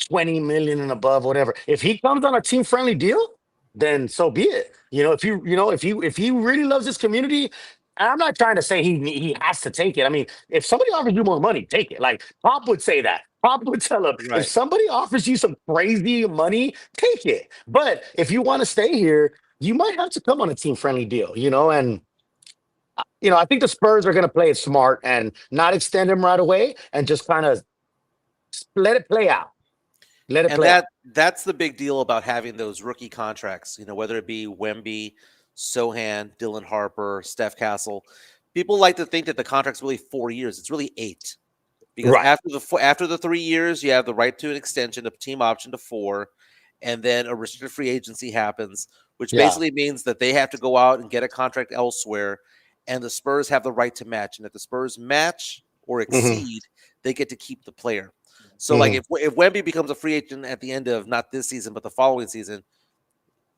20 million and above, whatever. If he comes on a team friendly deal, then so be it. If he really loves this community, and I'm not trying to say he has to take it. I mean, if somebody offers you more money, take it. Like Pop would say that. Pop would tell him, if Right. somebody offers you some crazy money, take it. But if you want to stay here, you might have to come on a team friendly deal, and I think the Spurs are going to play it smart and not extend him right away and just kind of let it play out. Let it And play out. that's the big deal about having those rookie contracts, whether it be Wemby, Sohan, Dylan Harper, Steph Castle. People like to think that the contract's really 4 years. It's really 8. Because Right. after the 3 years, you have the right to an extension, a team option to 4, and then a restricted free agency happens, which Yeah. basically means that they have to go out and get a contract elsewhere, and the Spurs have the right to match. And if the Spurs match or Hmm. exceed, they get to keep the player. So, like Hmm. if Wemby becomes a free agent at the end of not this season but the following season,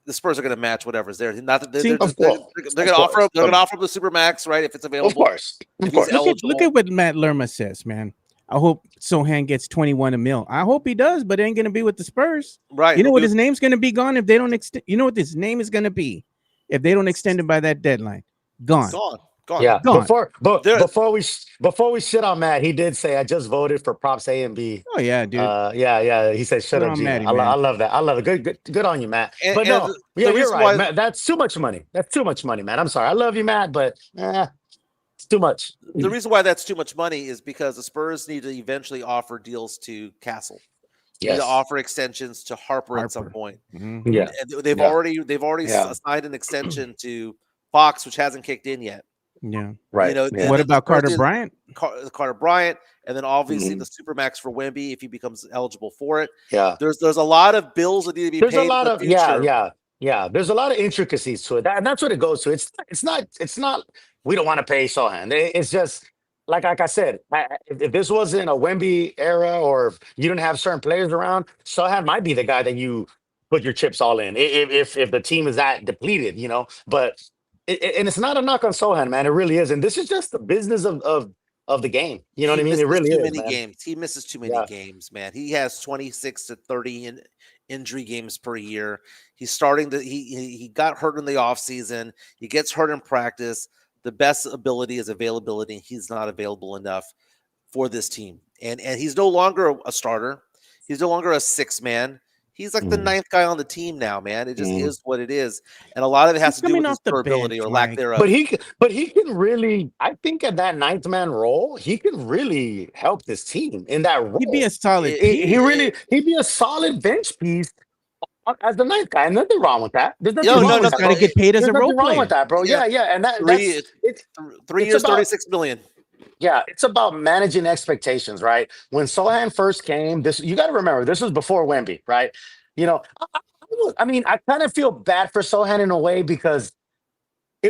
the Spurs are going to match whatever's there. Not that See, they're Of just they're, course, they're of going to offer course, him, they're going to offer him the super max, right? If it's of available, course, of if he's course. look at what Matt Lerma says, man. I hope Sohan gets 21 a mil. I hope he does, but it ain't gonna be with the Spurs. right? You know He'll what do his name's gonna be gone if they don't extend. You know what his name is gonna be if they don't extend it by that deadline. Gone, gone. Yeah, gone. There, before we shit on Matt, he did say I just voted for props A and B. Oh yeah, dude. Yeah. He said shut Good up, on Gina. Matty, I man. love that. I love it. Good on you, Matt. and, But and no, the you're reason right, why Matt. That's too much money. That's too much money, Matt. I'm sorry. I love you, Matt, but it's too much. the reason why that's too much money is because the Spurs need to eventually offer deals to Castle. They need to Yes. offer extensions to Harper at some Harper. point. Mhm. Yeah. And they've Yeah. already Yeah. signed an extension to Fox, which hasn't kicked in yet. Yeah. Right. You know, Yeah. What the about Carter Spurs did Bryant? Carter Bryant, and then obviously Mhm. the supermax for Wemby if he becomes eligible for it. Yeah. There's a lot of bills that need to be There's a paid in lot the of future. yeah. There's a lot of intricacies to it, and that's what it goes to. It's not. We don't want to pay Sohan. It's just like I said. If this wasn't a Wemby era, or if you didn't have certain players around, Sohan might be the guy that you put your chips all in. If the team is that depleted, you know. But and it's not a knock on Sohan, man. It really is, and this is just the business of the game. You know what He I mean? It misses really too is, many man. games. He misses too many Yeah. games, man. He has 26 to 30 injury games per year. He's starting to he got hurt in the offseason. He gets hurt in practice. The best ability is availability. He's not available enough for this team. And he's no longer a starter. He's no longer a six man. He's like the Mm, ninth guy on the team now, man. It just mm. is what it is. And a lot of it has He's to do coming with his off the durability bench, or lack Mike. thereof. But he can really. I think at that ninth man role, he can really help this team in that He'd be role. a solid It- He piece. really he'd be a solid bench piece as the ninth guy. Nothing wrong with that. There's nothing No, He wrong no, with just no. that, got to bro. get paid as There's a role nothing wrong with player. that, bro. Yeah. Yeah, and Three three it's years, about 36 million. it's about managing expectations, right? When Sohan first came, this you got to remember this was before Wemby, right? You know, I mean, I kind of feel bad for Sohan in a way because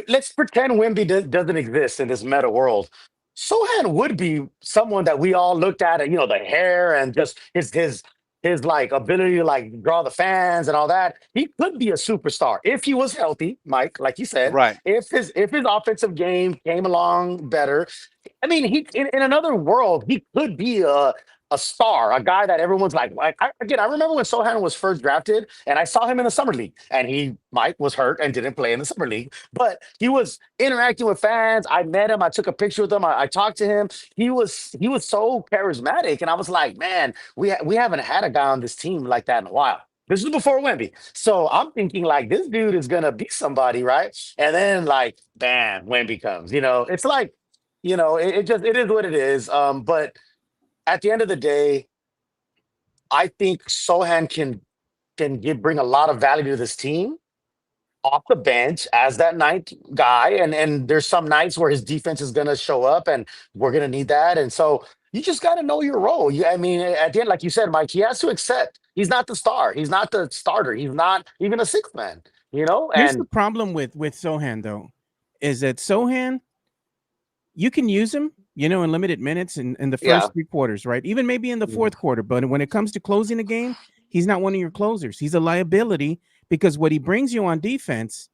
let's pretend Wemby doesn't exist in this meta world. Sohan would be someone that we all looked at, and you know, the hair and just his like ability to like draw the fans and all that. He could be a superstar if he was healthy, Mike, like you said. Right. If his offensive game came along better, I mean, he in another world, he could be a star, a guy that everyone's like again, I remember when Sohan was first drafted, and I saw him in the summer league, and Mike was hurt and didn't play in the summer league, but he was interacting with fans. I met him, I took a picture with him, I talked to him. He was so charismatic, and I was like, man, we haven't had a guy on this team like that in a while. This was before Wemby. So I'm thinking like this dude is gonna be somebody, right? And then like bam, Wemby comes. You know, it's like, it is what it is. But at the end of the day, I think Sohan can bring a lot of value to this team off the bench as that ninth guy. And there's some nights where his defense is gonna show up and we're gonna need that. And so you just gotta know your role. I mean, at the end, like you said, Mike, he has to accept he's not the star, he's not the starter, he's not even a sixth man, you know? Here's the And problem with Sohan though, is that Sohan, you can use him, in limited minutes in the yeah, first 3 quarters, right? Even maybe in the mm, fourth quarter. But when it comes to closing a game, he's not one of your closers. He's a liability because what he brings you on defense,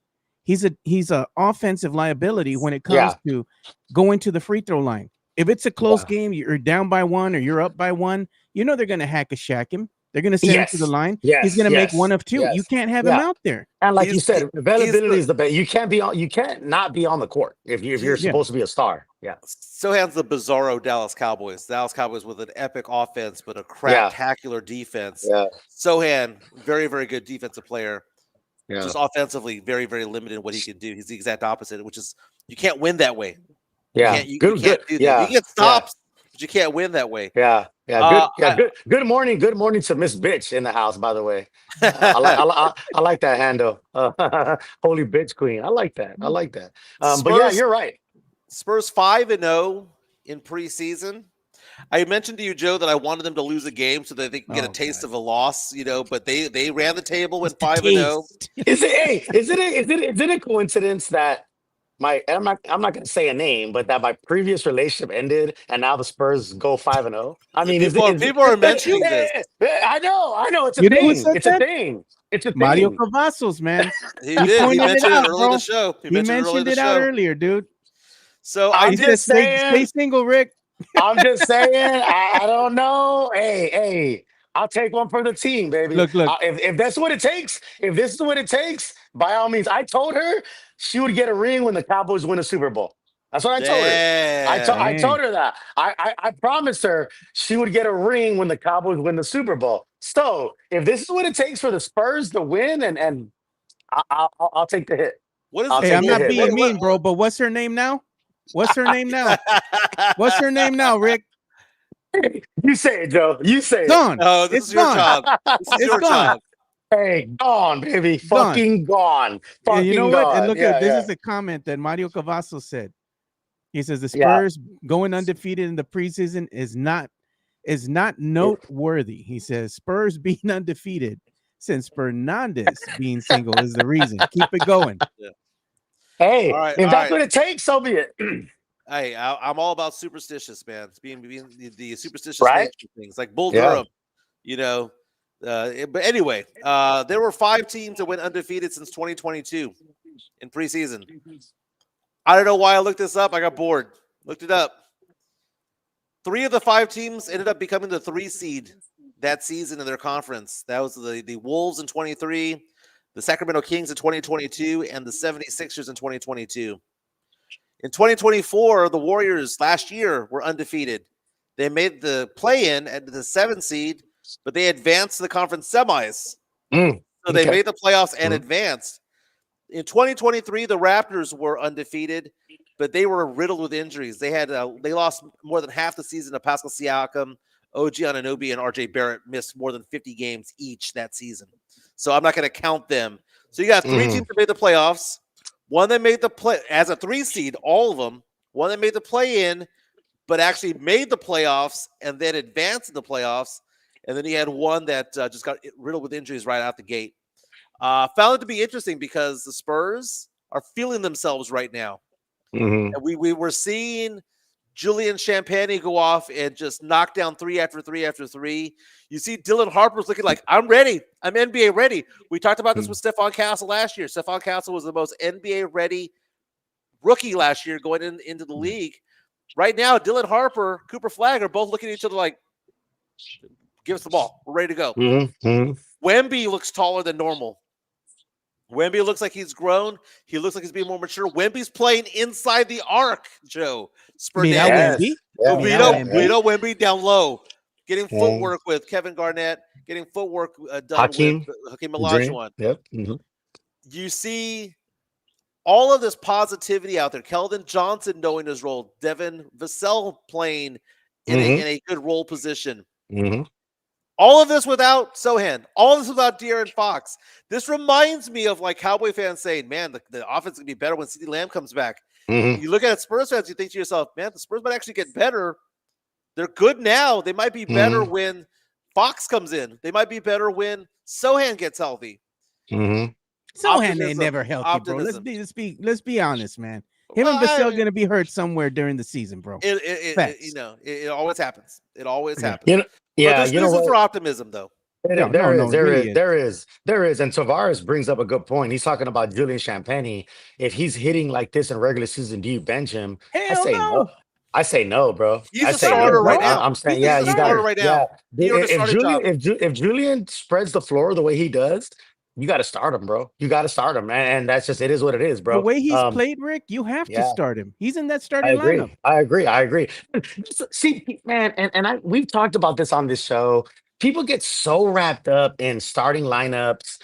he's a offensive liability when it comes yeah, to going to the free throw line. If it's a close yeah. game, you're down by one or you're up by one, they're going to hack a shack him. They're going to send him to the Yes, line. He's yes, going to make one yes, of two. You yes. can't have him Yeah. out there. And like you He's said, he's availability the is the best. You can't not be on the court if you're he Yeah. supposed to be a star. Yeah. Sohan's the bizarro Dallas Cowboys. Dallas Cowboys with an epic offense, but a Yeah. craptacular defense. Yeah. Sohan, very, very good defensive player. Yeah. Just offensively, very, very limited in what he can do. He's the exact opposite, which is you can't win that way. Yeah. You Good, can't good. do that. You Yeah. get Yeah. stops, but you can't win that way. Yeah. Yeah. Uh, Good. Yeah. I, Good morning. Good morning to Miss Bitch in the house, by the way. I like that handle. Holy bitch queen. I like that. I like that. But yeah, Spurs you're right. Spurs 5-0 in preseason. I mentioned to you, Joe, that I wanted them to lose a game so that they can get a Oh, taste God. of a loss, but they ran the table, went Just a 5-0. taste. Is it a coincidence that I'm not gonna say a name, but that my previous relationship ended and now the Spurs go 5-0. I mean, People are mentioning this. I know, it's a You know who thing. said It's a that? thing. It's a Mario thing. Cavazos, man. He He did. He pointed it mentioned it out, early in the bro. show. He He mentioned it early in mentioned the it out show. earlier, dude. So I'm He said, just stay saying. single, Rick. I'm just saying. I don't know. Hey, I'll take one for the team, baby. Look. If that's what it takes, if this is what it takes, by all means. I told her she would get a ring when the Cowboys win a Super Bowl. That's what I told her. I damn. told Dang. her that. I promised her she would get a ring when the Cowboys win the Super Bowl. So if this is what it takes for the Spurs to win, and I'll take the hit. What is I'll Hey, take I'm the not hit, being baby. mean, bro, but what's her name now? What's her name now? What's her name now, Rick? You say it, Joe. You say it. Gone. Oh, this It's is your gone. child. This is It's your gone. child. Hey, gone, baby. Gone. Fucking gone. And you know Fucking what? And gone. look at Yeah, this yeah. is a comment that Mario Cavazos said. He says the Yeah. Spurs going undefeated in the preseason is not noteworthy. He says Spurs being undefeated since Fernandez being single is the reason. Keep it going. Yeah. Hey, All right. if All that's right. what it takes, so be it. Hey, I'm all about superstitious, man. It's being the superstitious Right? nature of things, like Bull Yeah. Durham. You know, but anyway, there were 5 teams that went undefeated since 2022 in preseason. I don't know why I looked this up. I got bored. Looked it up. 3 of the 5 teams ended up becoming the 3 seed that season in their conference. That was the Wolves in 23, the Sacramento Kings in 2022, and the 76ers in 2022. In 2024, the Warriors last year were undefeated. They made the play-in at the 7th seed, but they advanced to the conference semis. Mm, So they okay. made the playoffs and Mhm. advanced. In 2023, the Raptors were undefeated, but they were riddled with injuries. They lost more than half the season of Pascal Siakam, OG Anunoby, and RJ Barrett missed more than 50 games each that season. So I'm not going to count them. So you got 3 Mhm. teams that made the playoffs. One that made the play as a 3 seed, all of them. One that made the play in, but actually made the playoffs and then advanced in the playoffs. And then he had one that just got riddled with injuries right out the gate. Found it to be interesting because the Spurs are feeling themselves right now. Mhm. And we were seeing Julian Champagny go off and just knock down 3 after 3 after 3. You see Dylan Harper's looking like, I'm ready. I'm NBA ready. We talked about this with Stephon Castle last year. Stephon Castle was the most NBA ready rookie last year going into the league. Right now, Dylan Harper, Cooper Flag are both looking at each other like, give us the ball. We're ready to go. Mhm. Mhm. Wemby looks taller than normal. Wemby looks like he's grown. He looks like he's being more mature. Wemby's playing inside the arc, Joe. You mean that Spernandez. Wemby? Yes. Yeah. mean We that know, Yeah. Wemby? we know Wemby down low, getting Yeah. footwork with Kevin Garnett, getting footwork done with Hakeem Hakeem Dream. Olajuwon. Yep. Mhm. You see all of this positivity out there. Keldon Johnson knowing his role. Devin Vassell playing in Mhm. a good role position. Mhm. All of this without Sohan. All of this without De'Aaron Fox. This reminds me of like Cowboy fans saying, man, the offense is going to be better when CeeDee Lamb comes back. Mhm. You look at Spurs fans, you think to yourself, man, the Spurs might actually get better. They're good now. They might be better Mhm. when Fox comes in. They might be better when Sohan gets healthy. Mhm. Sohan ain't Optimism. never healthy, bro. Optimism. Let's be honest, man. Him Well, and Vassell gonna be hurt somewhere during the season, bro. Facts. it always happens. It always Yeah. happens. But Yeah. there's You know reason for what? optimism, though. No, There is, it really is. there is. And Tavares brings up a good point. He's talking about Julian Champagny. If he's hitting like this in regular season, do you bench him? I Hell say no. no. I say no, bro. He's I a say Start him, starter no. right bro. now. I'm saying, He's yeah, a you got to, starter right yeah. now. He earned a starting job. If Julian spreads the floor the way he does, you got to start him, bro. You got to start him, and that's just it is what it is, The bro. way he's played, Rick, you have to Yeah. start him. He's in that I starting agree. lineup. I agree. I agree. See, man, and we've talked about this on this show. People get so wrapped up in starting lineups.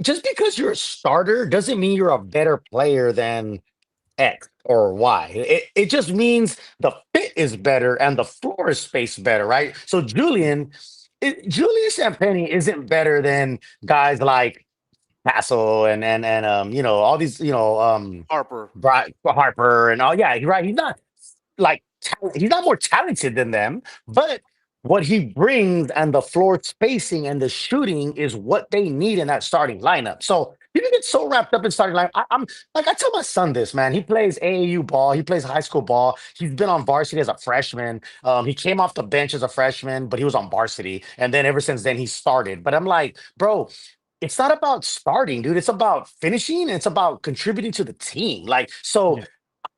Just because you're a starter doesn't mean you're a better player than X or Y. It just means the fit is better and the floor is spaced better, right? So Julian Champagny isn't better than guys like Castle and all these Harper. Harper and all. Yeah, right. He's not he's not more talented than them, but what he brings and the floor spacing and the shooting is what they need in that starting lineup. So People get so wrapped up in starting line. I'm like, I tell my son this, man. He plays AAU ball. He plays high school ball. He's been on varsity as a freshman. He came off the bench as a freshman, but he was on varsity. And then ever since then, he started. But I'm like, bro, it's not about starting, dude. It's about finishing. And it's about contributing to the team. Like, so Yeah.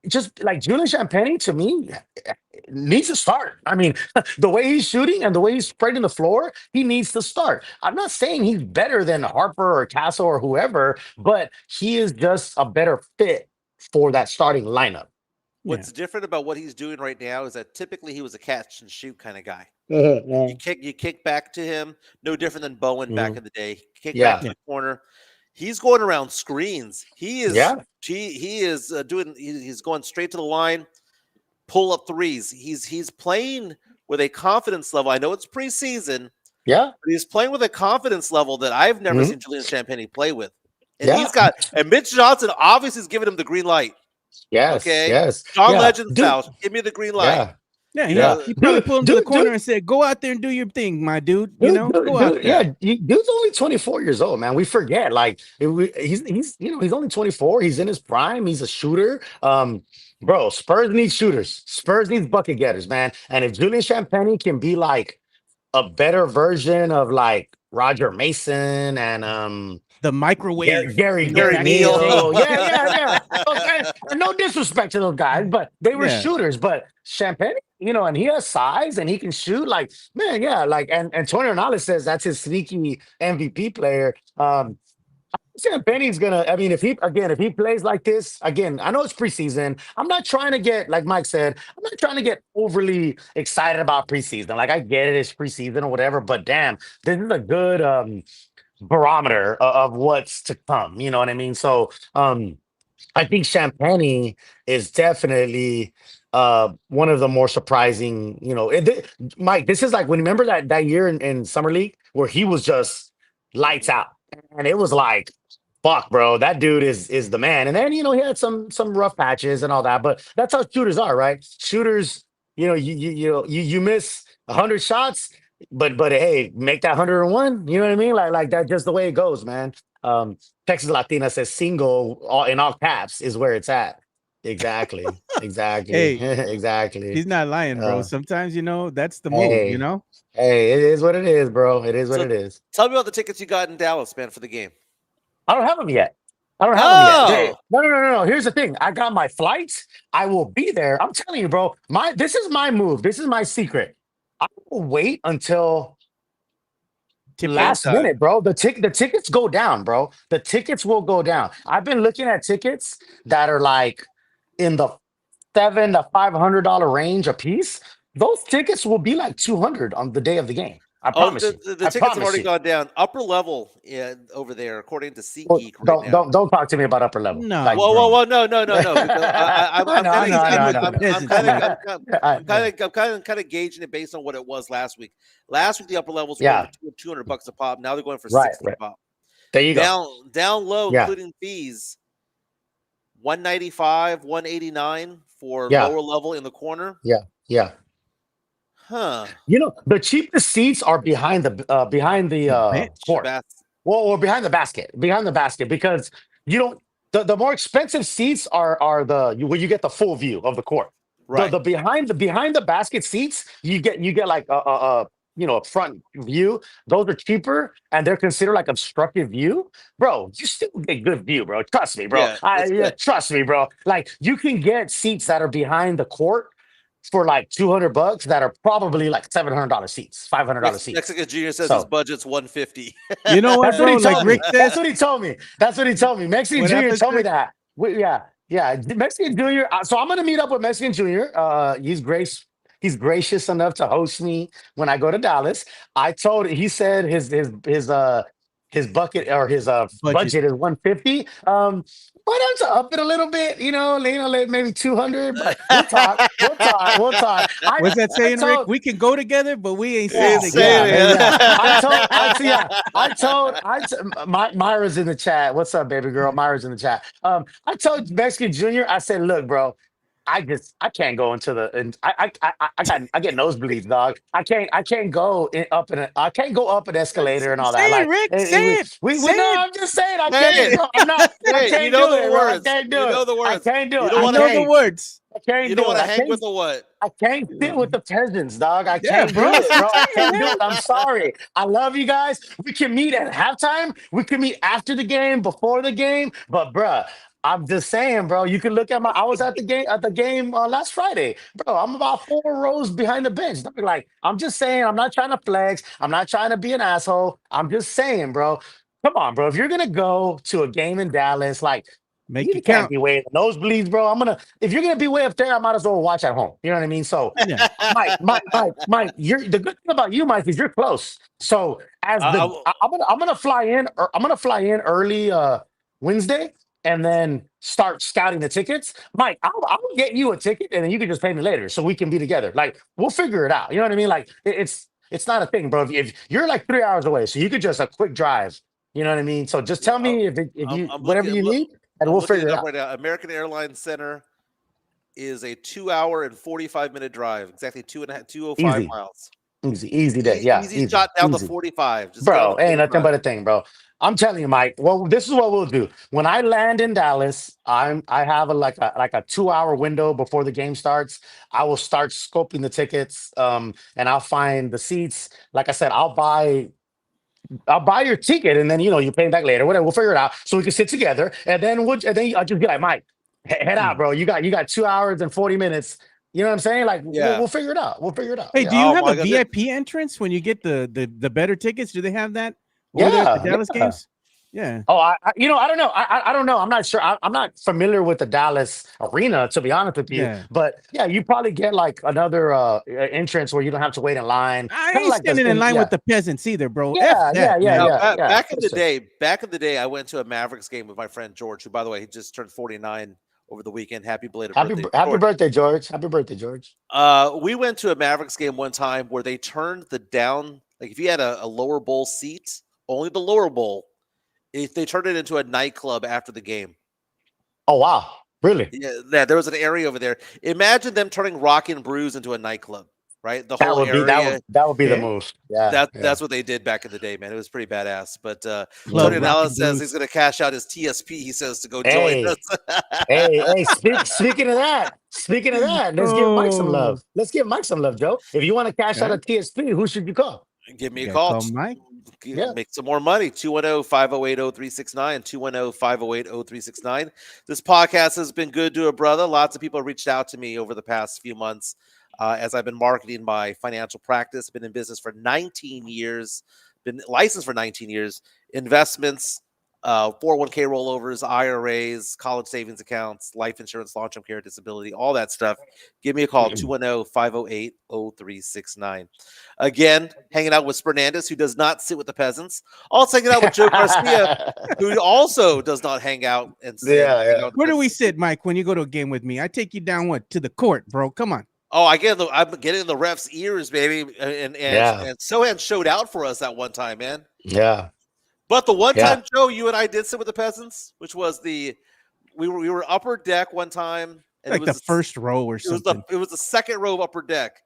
just like Julian Champagne to me needs to start. I mean, the way he's shooting and the way he's spreading the floor, he needs to start. I'm not saying he's better than Harper or Castle or whoever, but he is just a better fit for that starting lineup. Yeah. What's different about what he's doing right now is that typically he was a catch and shoot kind of guy. Mhm, You kick back to him, no different than Bowen back mhm. in the day. Kick back Yeah, to Yeah. the corner. He's going around screens. He is yeah, he is he's going straight to the line, pull up threes. He's playing with a confidence level. I know it's preseason, yeah, but he's playing with a confidence level that I've never mhm, seen Julian Champagne play with. And yeah. and Mitch Johnson obviously is giving him the green light. Yes, Okay. yes, John yeah, Legend dude. style. Give me the green light. Yeah, Yeah, You yeah, know, he probably dude, pulled him to the dude, corner dude. and said, "Go out there and do your thing, my dude. Dude, Go out dude, there." yeah, dude's only 24 years old, man. We forget, like, he's he's only 24. He's in his prime. He's a shooter. Bro, Spurs need shooters. Spurs needs bucket getters, man. And if Julian Champagne can be like a better version of like Roger Mason and The Gary, microwave, Gary, you know, Gary Gary back in the Neal. day. Neal. Yeah, yeah, yeah. Okay. And no disrespect to those guys, but they were Yeah. shooters. But Champagne, and he has size and he can shoot. Like, man, yeah. Like, and Tony Ronaldo says that's his sneaky MVP player. Champagne's gonna. I mean, if he plays like this again, I know it's preseason. I'm not trying to get, like Mike said, I'm not trying to get overly excited about preseason. Like, I get it, it's preseason or whatever. But damn, this is a good barometer of what's to come. You know what I mean? So I think Champagne is definitely one of the more surprising, Mike, this is like when remember that year in Summer League where he was just lights out. And it was like, fuck, bro, that dude is the man. And then, he had some rough patches and all that, but that's how shooters are, right? Shooters, you miss 100 shots, but hey, make that 101. You know what I mean? Like that's just the way it goes, man. Um, Texas Latina says single all in all caps is where it's at. Exactly. Exactly. Hey, Exactly. he's not lying, bro. Uh, Sometimes, that's the move, hey, hey, it is what it is, bro. It is what So it is. tell me about the tickets you got in Dallas, man, for the game. I don't have them yet. I don't have them yet. Oh, No, no, no, no, no. Here's the thing. I got my flights. I will be there. I'm telling you, bro. This is my move. This is my secret. I will wait until tip game off. last time. minute, bro. The tickets go down, bro. The tickets will go down. I've been looking at tickets that are like in the $700 to $500 range a piece. Those tickets will be like 200 on the day of the game. I Oh, promise you. the I tickets have promise already you. gone down. Upper level, yeah, over there, according to Well, SeatGeek right don't now. don't don't talk to me about upper level. No, Like, Whoa, whoa, bro. whoa! No, no, no, no. Because I I'm know, I kind know, I know, I of, know. gauging it based on what it was last week. Last week the upper levels were going Yeah, for $200 a pop. Now they're going for right, 60 right. a pop. There you go. Down low, Yeah, including fees, 195, 189 for yeah, lower level in the corner. yeah, yeah. Huh? The cheapest seats are behind the The bench. court. Shabazz. Well, or behind the basket, because you don't. The more expensive seats are where you get the full view of the court. The Right. the behind the basket seats, you get like a front view. Those are cheaper and they're considered like obstructive view, bro. You still get good view, bro. Trust me, bro. Yeah, that's Yeah, good. trust me, bro. Like you can get seats that are behind the court for like $200 that are probably like $700 seats, $500 seats. Mexican Junior says his So budget's 150. You know what, that's what bro? he Like told me. Rick That's says, what he told me. That's what he told me. Mexican what Junior happens, told me Rick? that. Yeah, yeah. Mexican Junior. So I'm gonna meet up with Mexican Junior. He's gracious enough to host me when I go to Dallas. He said his bucket or his Budget. budget is 150. Why don't you up it a little bit? Maybe 200, but we'll talk. We'll talk. We'll talk. What's that I saying, Rick? told We can go together, but we ain't yeah, staying Insane. together. yeah. Myra's in the chat. What's up, baby girl? Myra's in the chat. I told Mexican Junior, I said, look, bro, I can't go into the and I get nosebleeds, dog. I can't go up in I can't go up an escalator and all that. Say it, Like Rick. Say it. we Say no, it. I'm just saying I can't, Hey, bro. I'm not I hey, you can't know do the it, bro. I words. can't You do know it. the I words. can't do You it. don't I I want to. know the can't. words. I can't You don't do want it. to hang with the what? I can't sit with the peasants, dog. I Yeah, can't bro. do it, Say bro. I it, can't do man. it. I'm sorry. I love you guys. We can meet at halftime. We can meet after the game, before the game. But bruh, I'm just saying, bro. You can look at my. I was at the game last Friday, bro. I'm about 4 rows behind the bench. Like I'm just saying. I'm not trying to flex. I'm not trying to be an asshole. I'm just saying, bro. Come on, bro. If you're gonna go to a game in Dallas, like Make you it can't count. be way in the nosebleeds, bro. If you're gonna be way up there, I might as well watch at home. You know what I mean? So, Yeah. Mike, you're the good thing about you, Mike, is you're close. So I, I, I'm gonna fly in, or I'm gonna fly in early Wednesday, and then start scouting the tickets. Mike, I'll get you a ticket, and then you can just pay me later, so we can be together. Like we'll figure it out. You know what I mean? Like it's not a thing, bro. If you're like 3 hours away, so you could just a quick drive. You know what I mean? So just yeah, tell me if I'm, you I'm whatever looking. you need, and I'm we'll looking figure it it up out. right now. American Airlines Center is a 2 hour and 45 minute drive. Exactly 205 Easy. miles. Easy day. Yeah, Easy easy, shot down to easy. 45. Just get on the Bro, ain't nothing 45. but a thing, bro. I'm telling you, Mike. Well, this is what we'll do. When I land in Dallas, I have like a 2 hour window before the game starts. I will start scoping the tickets, and I'll find the seats. Like I said, I'll buy your ticket, and then you pay me back later. Whatever, we'll figure it out so we can sit together, and then I'll just be like, Mike, head Yeah. out, bro. You got 2 hours and 40 minutes. You know what I'm saying? Like Yeah. we'll figure it out. We'll figure it out. Hey, do Yeah. you Oh have a my God. VIP entrance when you get the better tickets? Do they have that over there at the Yeah, Dallas yeah. games? Yeah. Oh, I don't know. I don't know. I'm not sure. I'm not familiar with the Dallas arena, to be honest with you. Yeah. But yeah, you probably get like another entrance where you don't have to wait in line. I Kind of ain't like this. standing in line with Yeah, the peasants either, bro. F yeah, yeah, that, yeah, man. Now, yeah, yeah. back in For the sure. day, I went to a Mavericks game with my friend George, who, by the way, he just turned 49 over the weekend. Happy belated birthday, to Happy George. birthday, George. Happy birthday, George. We went to a Mavericks game one time where they turned the down, like if you had a lower bowl seat, only the lower bowl, if they turned it into a nightclub after the game. Oh wow, really? Yeah, there was an area over there. Imagine them turning Rock and Brews into a nightclub, right? The whole area. That would be the Okay. move. Yeah, That's yeah. what they did back in the day, man. It was pretty badass. But Club Tony Mhm. Rock Nella and says he's Brews. going to cash out his TSP. He says to go join Hey, us. hey. Speaking of that, let's give Mike some Oh, love. Let's give Mike some love, Joe. If you want to cash out okay. a TSP, who should you call? Give me You a gotta call. call Mike. Yeah. Make some more money. 210-508-0369. 210-508-0369. This podcast has been good to a brother. Lots of people have reached out to me over the past few months as I've been marketing my financial practice. Been in business for 19 years. Been licensed for 19 years. Investments, 401k rollovers, IRAs, college savings accounts, life insurance, long-term care, disability, all that stuff. Give me a call, 210-508-0369. Again, hanging out with Fernandez, who does not sit with the peasants. Also hanging out with Joe Garcia, who also does not hang out and Yeah, hang yeah. out. Where do we sit, Mike, when you go to a game with me? I take you down to the court, bro. Come on. Oh, I'm getting in the ref's ears, baby. And Yeah, Sohan showed out for us that one time, man. yeah, But the one yeah. time, Joe, you and I did sit with the peasants, which was we were upper deck one time, and Like it the was first row or something. it was the second row of upper deck.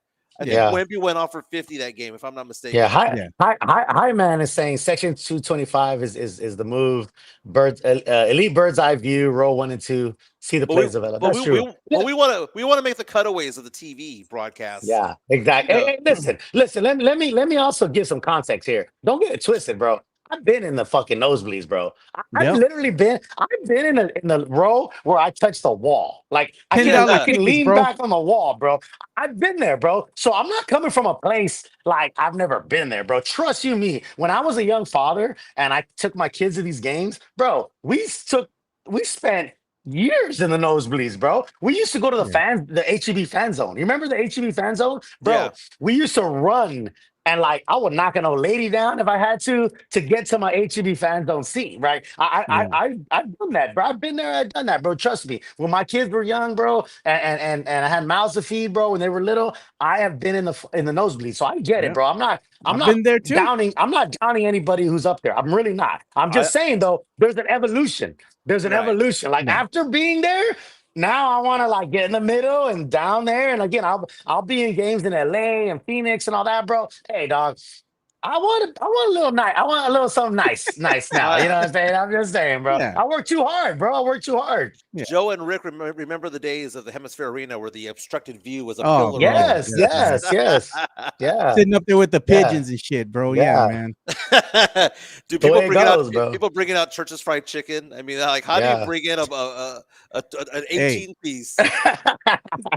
I think Yeah. Yeah. Wemby went off for 50 that game, if I'm not mistaken. Yeah, Yeah. High man is saying section 225 is the move. Elite bird's eye view, row 1 and 2. See the But we plays develop. but That's true. Yeah, we want to make the cutaways of the TV broadcasts. yeah, exactly. You Hey, know, hey, listen. Let me also give some context here. Don't get it twisted, bro. I've been in the fucking nosebleeds, bro. I've Yep. literally been. I've been in the row where I touched the wall. Like I can $10 I can tickets, lean bro. back on the wall, bro. I've been there, bro. So I'm not coming from a place like I've never been there, bro. Trust you me. When I was a young father and I took my kids to these games, bro, we spent years in the nosebleeds, bro. We used to go to Yeah. the HEB fan zone. You remember the HEB fan zone, bro? Yeah. We used to run. And like I would knock an old lady down if I had to get to my HEB fan zone seat, right? Yeah. I've done that, bro. I've been there, I've done that, bro. Trust me. When my kids were young, bro, and I had mouths to feed, bro, when they were little, I have been in the nosebleed. So I get it, Yep. bro. I'm I've not been there too. I'm not downing anybody who's up there. I'm really not. I'm I just saying though, there's an evolution. There's an Right. evolution. Like Yeah. after being there, now I want to like get in the middle and down there. And again, I'll be in games in LA and Phoenix and all that, bro. Hey, dog. I want a little nice. I want a little something nice now. You know what I'm saying? I'm just saying, bro. Yeah. I work too hard, bro. I work too hard. Yeah. Joe and Rick remember the days of the Hemisphere Arena where the obstructed view was a Oh, pillar. bro. Yes, Yeah. yes. Yeah, Sitting up there with the yeah, pigeons and shit, bro. Yeah, yeah. man. Do The people way it bring it out? goes, bro. People bringing out Church's fried chicken. I mean, like, how do you Yeah. bring in an Hey. 18 piece?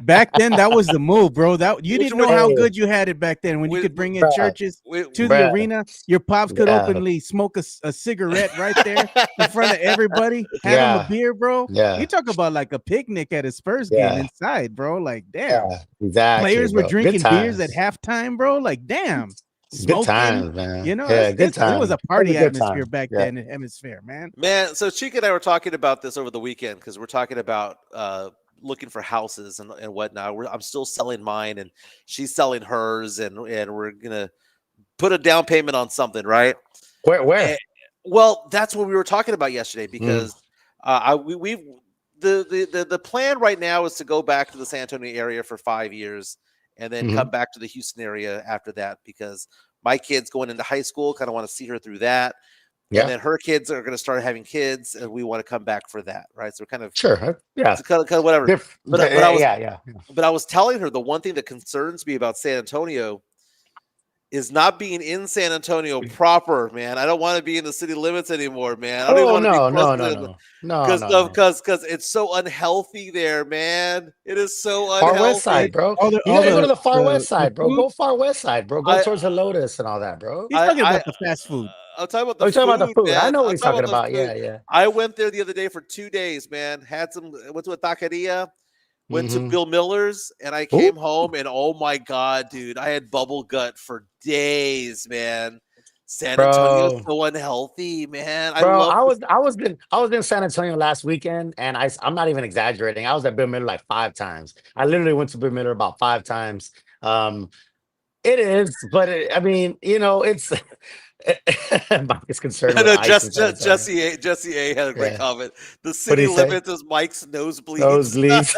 Back then, that was the move, bro. That you Which didn't know how way? good you had it back then when you With- could bring in Bruh. churches We- to the Bruh. arena. Your pops could Yeah. openly smoke a cigarette right there in front of everybody. Have him Yeah. a beer, bro. Yeah. You talk about like a picnic at a Spurs Yeah. game inside, bro. Like, damn. Yeah, exactly. Players were bro. drinking Good beers at times. halftime, bro. Like, damn. Good Smoking. times, man. You know, yeah, it's- good it's- it was a times. party It was a good atmosphere time. back Yeah. then in Hemisphere, man. Man, so Chica and I were talking about this over the weekend because we're talking about looking for houses and whatnot. I'm still selling mine, and she's selling hers, and we're gonna put a down payment on something, right? Where? And- well, that's what we were talking about yesterday because the plan right now is to go back to the San Antonio area for 5 years and then come back to the Houston area after that because my kid's going into high school, kind of want to see her through that. Yeah. And then her kids are going to start having kids, and we want to come back for that, right? So kind of Sure. Yeah. it's kind of whatever. But I was yeah. but I was telling her the one thing that concerns me about San Antonio is not being in San Antonio proper, man. I don't want to be in the city limits anymore, man. I don't even Oh want to be no, close to them no. because it's so unhealthy there, man. It is so Far unhealthy. west side, bro. All the- You all gotta go the- to the far the- west the side, bro. food- Go far west side, bro. Go I- towards the Lotus and all that, bro. He's talking I- about the fast food. I'm talking about Oh, the you're talking about the food. I man. know what I'm he's talking the about. food. Yeah, yeah. I went there the other day for 2 days, man. Went to a taqueria, went to Mhm. Bill Miller's, and I came home and oh my god, dude, I had bubble gut for days, man. San Antonio's Bro. so unhealthy, man. Bro, I love I was in San Antonio last weekend, and I'm not even exaggerating. I was at Bill Miller like 5 times. I literally went to Bill Miller about 5 times. It is, but I mean, you know, it's Mike is concerned. I with know ice in San Antonio. Jesse A had a great Yeah. comment. The What'd city he say? limits is Mike's nosebleeds. Nosebleeds.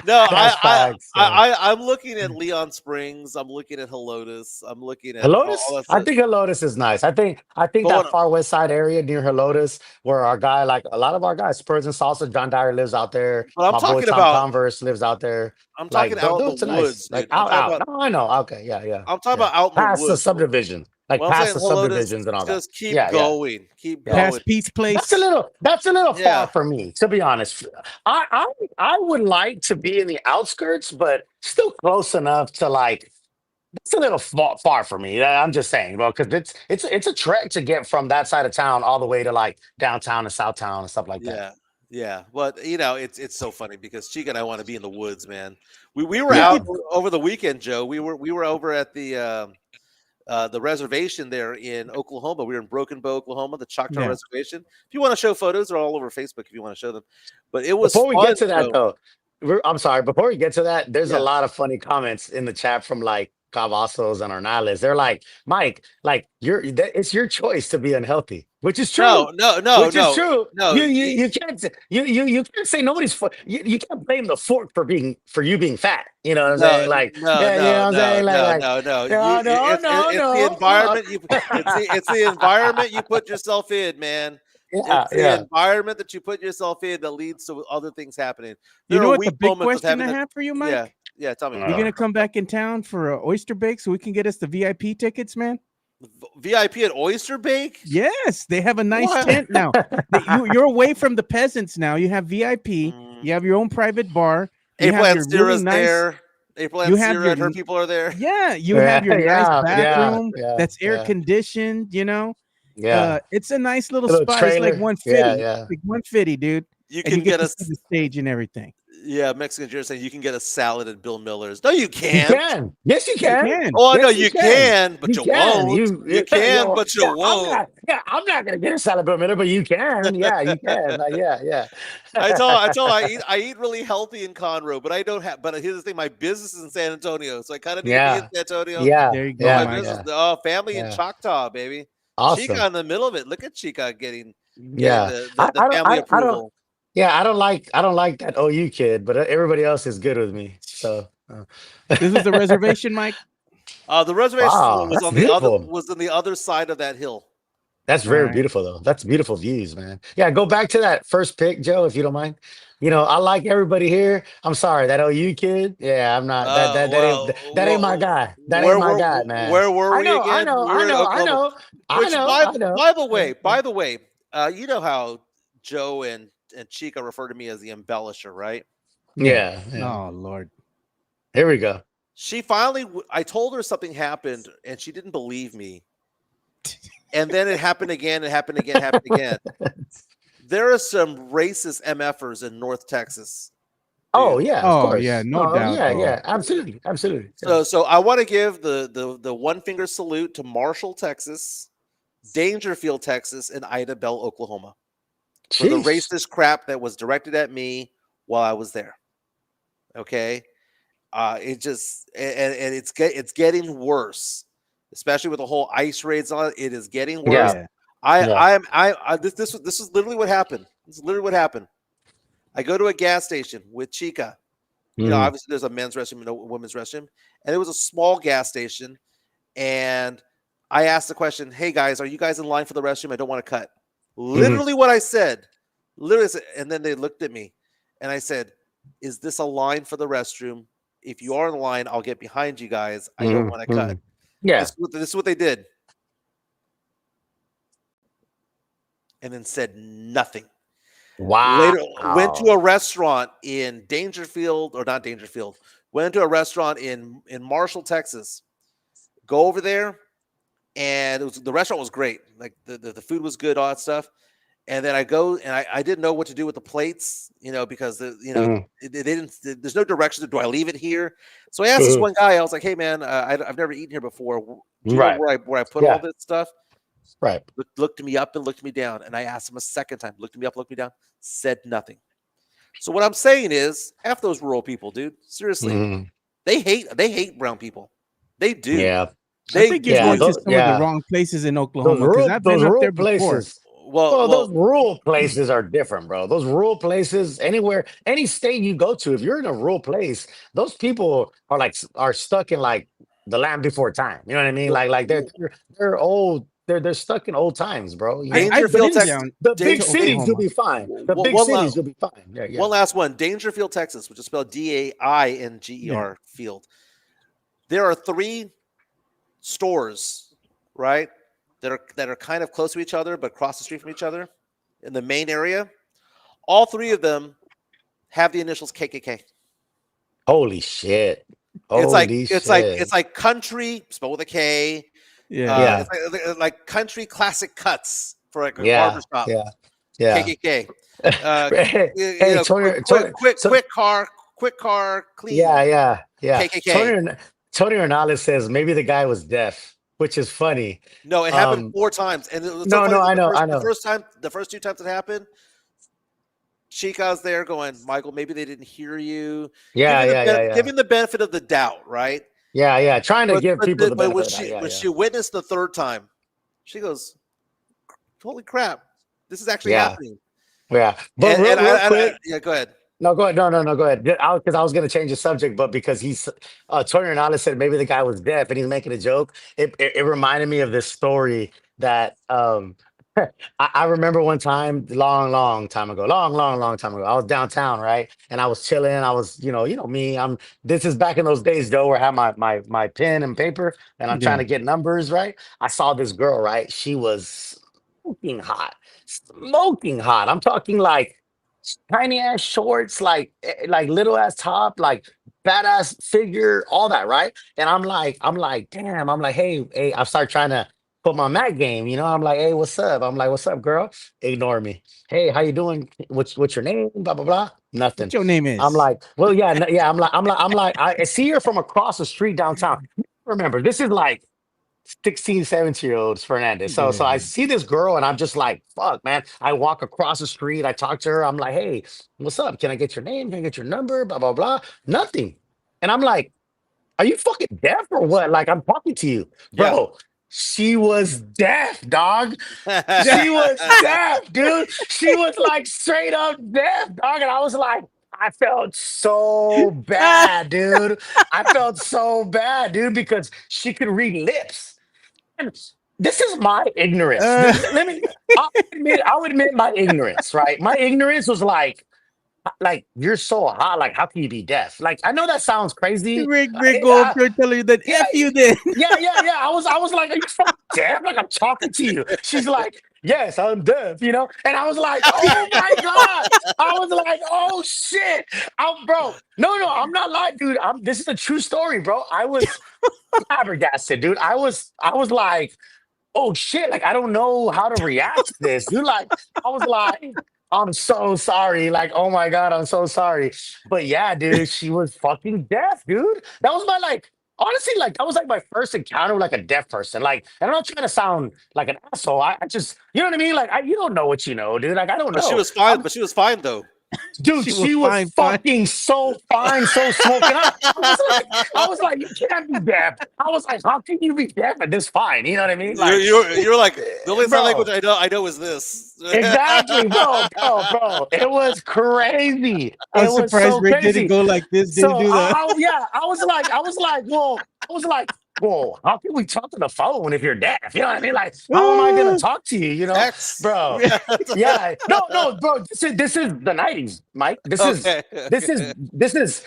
No, That's facts, yeah. I'm looking at Leon Springs. I'm looking at Helotes. I'm looking at Helotes? all that I stuff. think Helotes is nice. I think But that what- far west side area near Helotes, where our guy, like a lot of our guys, Spurs and Salsa, John Dyer lives out there. But I'm My boy talking Tom about- Converse lives out there. I'm talking Like, out in those the are nice. woods, Like dude. I'm out. talking about, No, I know. Okay, yeah. I'm talking Yeah. about out in the Past the woods. subdivision, like Well, I'm past the saying Helotes, subdivisions and all that. just keep Yeah, yeah. going. Keep Yeah. going. Past Pete's place. That's a little Yeah. far for me, to be honest. I would like to be in the outskirts, but still close enough to like. It's a little far for me. I'm just saying, bro, because it's a trek to get from that side of town all the way to like downtown and south town and stuff like that. Yeah. Yeah, but you know it's so funny because Chica and I want to be in the woods, man. We were Yeah. out over the weekend, Joe. We were over at the reservation there in Oklahoma. We were in Broken Bow, Oklahoma, the Choctaw Yeah. Reservation. If you want to show photos, they're all over Facebook. If you want to show them, but it was Before we fun, get to that, Joe. though, I'm sorry. Before we get to that, there's Yeah. a lot of funny comments in the chat from like Cavazos and Ornales. They're like, Mike, like it's your choice to be unhealthy, which is true. No, Which is true. no. You can't you can't say nobody's you can't blame the fork for you being fat. You know what I'm saying? Like, no, yeah, you know what I'm saying? Like, no. no. It's the environment it's the environment you put yourself in, man. yeah, It's the environment that you put yourself in that leads to other things happening. You There know are what the weak big moments of question I having have for you, Mike? Yeah, tell me. Uh, You gonna come back in town for a oyster bake so we can get us the VIP tickets, man? VIP at Oyster Bake? Yes, they have a nice What? tent now. You're away from the peasants now. You have VIP. Mm. You have your own private bar. You April have and your really Sarah's nice- there. April you and have Sarah your- and her people are there. Yeah, you have your Yeah, nice bathroom yeah, that's air yeah. conditioned. You know, yeah. it's a nice little Little spot. It's like trailer. 150. Yeah. Like 150, dude. You And can you get get to a see the stage and everything. Mexican Jerry saying you can get a salad at Bill Miller's. No, you You can't. can. Yes, you can. can. Oh, I know Yes, you can, but you can. won't. You can, but you won't. I'm not gonna get a salad per minute, but you can. Yeah, you can. Yeah. I eat really healthy in Conroe, but I don't have. But here's the thing: my business is in San Antonio, so I kind of need to Yeah. be in San Antonio. Yeah. There you go, Yeah. my Mike. business. Yeah. Oh, family in Yeah. Choctaw, baby. Awesome. Chica in the middle of it. Look at Chica getting Yeah. the I don't- family I don't- approval. Yeah, I don't like that OU kid, but everybody else is good with me. So This was the reservation, Mike. The reservation wow, was that's on the other beautiful. was on the other side of that hill. That's All very right. beautiful though. That's beautiful views, man. Yeah, go back to that first pick, Joe, if you don't mind. I like everybody here. I'm sorry, that OU kid. Yeah, I'm not that ain't my guy. That ain't my guy, man. Where were I we know, I again? know, We I were in know, I Oklahoma. know, I Which know, by I know. by the Yeah, way, yeah. you know how Joe and Chica refer to me as the embellisher, right? Yeah. Yeah, yeah. Oh Lord. Here we go. She finally, I told her something happened, and she didn't believe me. And then it happened again. It happened again. Happened again. There are some racist MFers in North Texas, Oh dude. yeah, of Oh yeah, course. no Oh doubt. yeah, Oh, yeah. Absolutely, absolutely. Yeah. So I want to give the one finger salute to Marshall, Texas, Dangerfield, Texas, and Ida Bell, Oklahoma, for the Sheesh. racist crap that was directed at me while I was there. Okay, it just and it's getting worse, especially with the whole ICE raids on it. It is getting worse. Yeah, yeah. yeah. This is literally what happened. This is literally what happened. I go to a gas station with Chica. Hmm. Obviously there's a men's restroom and a women's restroom, and it was a small gas station. And I asked the question, "Hey guys, are you guys in line for the restroom? I don't want to cut." Hmm. Literally what I said. Literally, and then they looked at me, and I said, "Is this a line for the restroom? If you are in the line, I'll get behind you guys. I don't Hmm. want to Hmm. cut." Yeah. This is what they did, and then said nothing. Later, went to a Wow. restaurant in Dangerfield, or not Dangerfield. Went to a restaurant in Marshall, Texas. Go over there, and the restaurant was great. Like the food was good, all that stuff. And then I go, and I didn't know what to do with the plates, because Hmm. they didn't. There's no direction. Do I leave it here? So I asked this Hmm. one guy. I was like, "Hey man, I've never eaten here before. Do you know Right. where I put all Yeah. this stuff?" Right. Looked me up and looked me down, and I asked him a second time. Looked me up, looked me down, said nothing. So what I'm saying is, f those rural people, dude. Seriously, Hmm. they hate brown people. They do. Yeah. I They think you're Yeah. going to do. some of the Yeah. wrong places in Those Oklahoma because rural I've those been up rural there before. places. Well, Well, those well, rural places are different, bro. Those rural places, anywhere, any state you go to, if you're in a rural place, those people are are stuck in like the land before time. You know what I mean? well, Like they're old. They're stuck in old times, bro. I've The Dangerfield, big been Texas. down the big to cities you'll Oklahoma. be fine. The big One cities you'll be fine. Yeah, yeah. one last one. Dangerfield, Texas, which is spelled Yeah. Dainger Field. There are three stores, right, that are kind of close to each other, but across the street from each other in the main area. All three of them have the initials KKK. Holy shit. It's like Holy it's like shit. it's like country spelled with a K. Yeah. It's Yeah. like country classic cuts for like a barber Yeah. shop. Yeah. Yeah. KKK. Hey, You hey, know, So quick car, yeah, clean. yeah, yeah. KKK. Tony Ronaldo says maybe the guy was deaf, which is funny. No, it happened Um, 4 times, and it was so no, funny. no, I The know, first I the know. first time, the first 2 times it happened, Chica's there going, Michael, maybe they didn't hear you. Yeah, yeah, yeah, yeah, Giving the benefit of the doubt, right? yeah, yeah. Trying to give people the But benefit of that. Yeah, when yeah, she witnessed the third time, she goes, "Holy crap, this is actually yeah, happening." yeah. But real quick, Yeah, go ahead. no, go ahead. No, no, no, go ahead. Because I was going to change the subject, but because Tony Ronaldo said maybe the guy was deaf and he's making a joke. It reminded me of this story that I remember one time, long time ago, long time ago. I was downtown, right, and I was chilling. I was, me. This is back in those days, though, where I had my pen and paper, and I'm trying Yeah. to get numbers, right. I saw this girl, right. She was smoking hot. I'm talking like tiny ass shorts, like little ass top, like badass figure, all that, right? And I'm like, damn. I'm like, hey. I start trying to put my Mac game. I'm like, hey, what's up? I'm like, what's up, girl? Ignore me. Hey, how you doing? What's your name? Blah blah blah. Nothing. What your name I'm is? like, well, yeah, yeah. I'm like, I see her from across the street downtown. Remember, this is like 16, 17-year-olds Fernandez. So I Yeah. see this girl and I'm just like, fuck, man. I walk across the street, I talk to her, I'm like, hey, what's up? Can I get your name? Can I get your number? Blah, blah, blah. Nothing. And I'm like, are you fucking deaf or what? Like, I'm talking to you, Yeah, bro. she was deaf, dog. She was deaf, dude. She was like straight up deaf, dog. And I was like, I felt so bad, dude. I felt so bad, dude, because she could read lips. And this is my ignorance. Let me. I'll admit my ignorance, right? My ignorance was like you're so hot. Like, how can you be deaf? Like, I know that sounds crazy. Rick go up there telling you that Yeah, F you then. yeah. I was like, are you fucking deaf? Like, I'm talking to you. She's like, yes, I'm deaf, And I was like, oh my God. I was like, oh shit. Bro. No, I'm not lying, dude. This is a true story, bro. I was flabbergasted, dude. I was like, oh shit, like I don't know how to react to this, dude. Like, I was like, I'm so sorry. Like, oh my God, I'm so sorry. But yeah, dude, she was fucking deaf, dude. That was my honestly, like that was like my first encounter with like a deaf person. Like, and I'm not trying to sound like an asshole. I just, you know what I mean? Like, you don't know what you know, dude. Like, I don't But she know. was fine. But she was fine though. Dude, she was fine. fucking so fine, so smoking. I was like, you can't be deaf. I was like, how can you be deaf and this fine? You know what I mean? Like, You're like the only sign bro, language I know is this. exactly, bro. It was crazy. I'm It was surprised so Rick didn't crazy. go like this. Didn't So do that. yeah, well, how can we talk to the phone if you're deaf? You know what I mean? Like, how am I gonna talk to you? X. Bro. Yeah, no, bro. This is the '90s, Mike. Okay. This is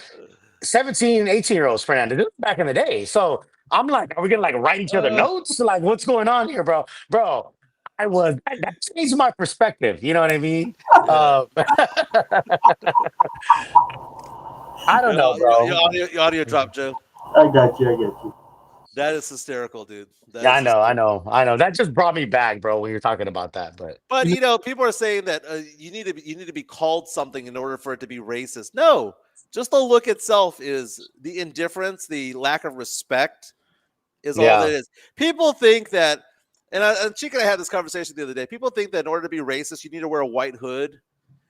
17, 18-year-olds, Fernando. This is back in the day. So I'm like, are we gonna like write each other notes? Like, what's going on here, bro? Bro, that changed my perspective. You know what I mean? I don't know, bro. Your audio dropped, Joe. I got you. That is hysterical, dude. Yeah, I know. That just brought me back, bro, when you're talking about that. But people are saying that you need to be called something in order for it to be racist. No, just the look itself is the indifference, the lack of respect is all that it is. People think that, and Chica and I had this conversation the other day. People think that in order to be racist, you need to wear a white hood.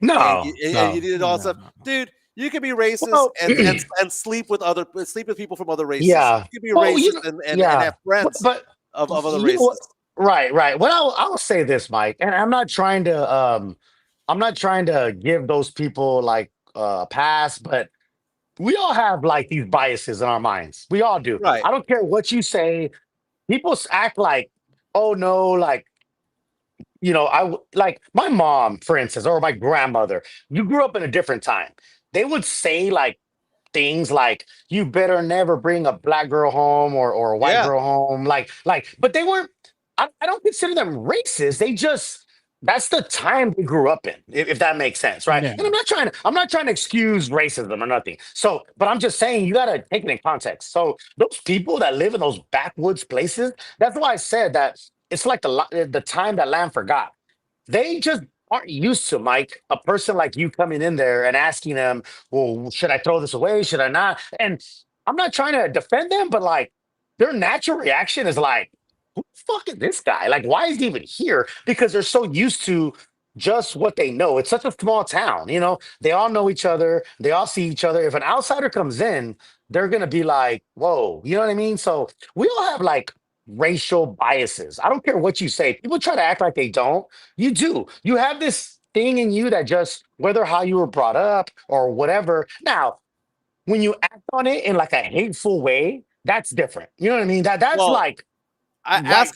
No, and you need all stuff, dude. You can be racist and sleep with people from other races. Yeah, You can be racist and have friends but of other races. Right. Well, I'll say this, Mike, and I'm not trying to give those people like a pass, but we all have like these biases in our minds. We all do. Right. I don't care what you say. People act like, oh no, like like my mom, for instance, or my grandmother. You grew up in a different time. They would say like things like you better never bring a black girl home or a white girl home but they weren't. I don't consider them racist. They just, that's the time they grew up in, if that makes sense, right? Yeah. And I'm not trying to excuse racism or nothing, so but I'm just saying you got to take it in context. So those people that live in those backwoods places, that's why I said that it's like the time that land forgot. They just aren't used to, Mike, a person like you coming in there and asking them, well, should I throw this away? Should I not? And I'm not trying to defend them, but like their natural reaction is like, who the fuck is this guy? Like, why is he even here? Because they're so used to just what they know. It's such a small town, they all know each other, they all see each other. If an outsider comes in, they're gonna be like, whoa, you know what I mean? So we all have like racial biases. I don't care what you say. People try to act like they don't. You do. You have this thing in you that just, whether how you were brought up or whatever. Now, when you act on it in like a hateful way, that's different. You know what I mean? That's like white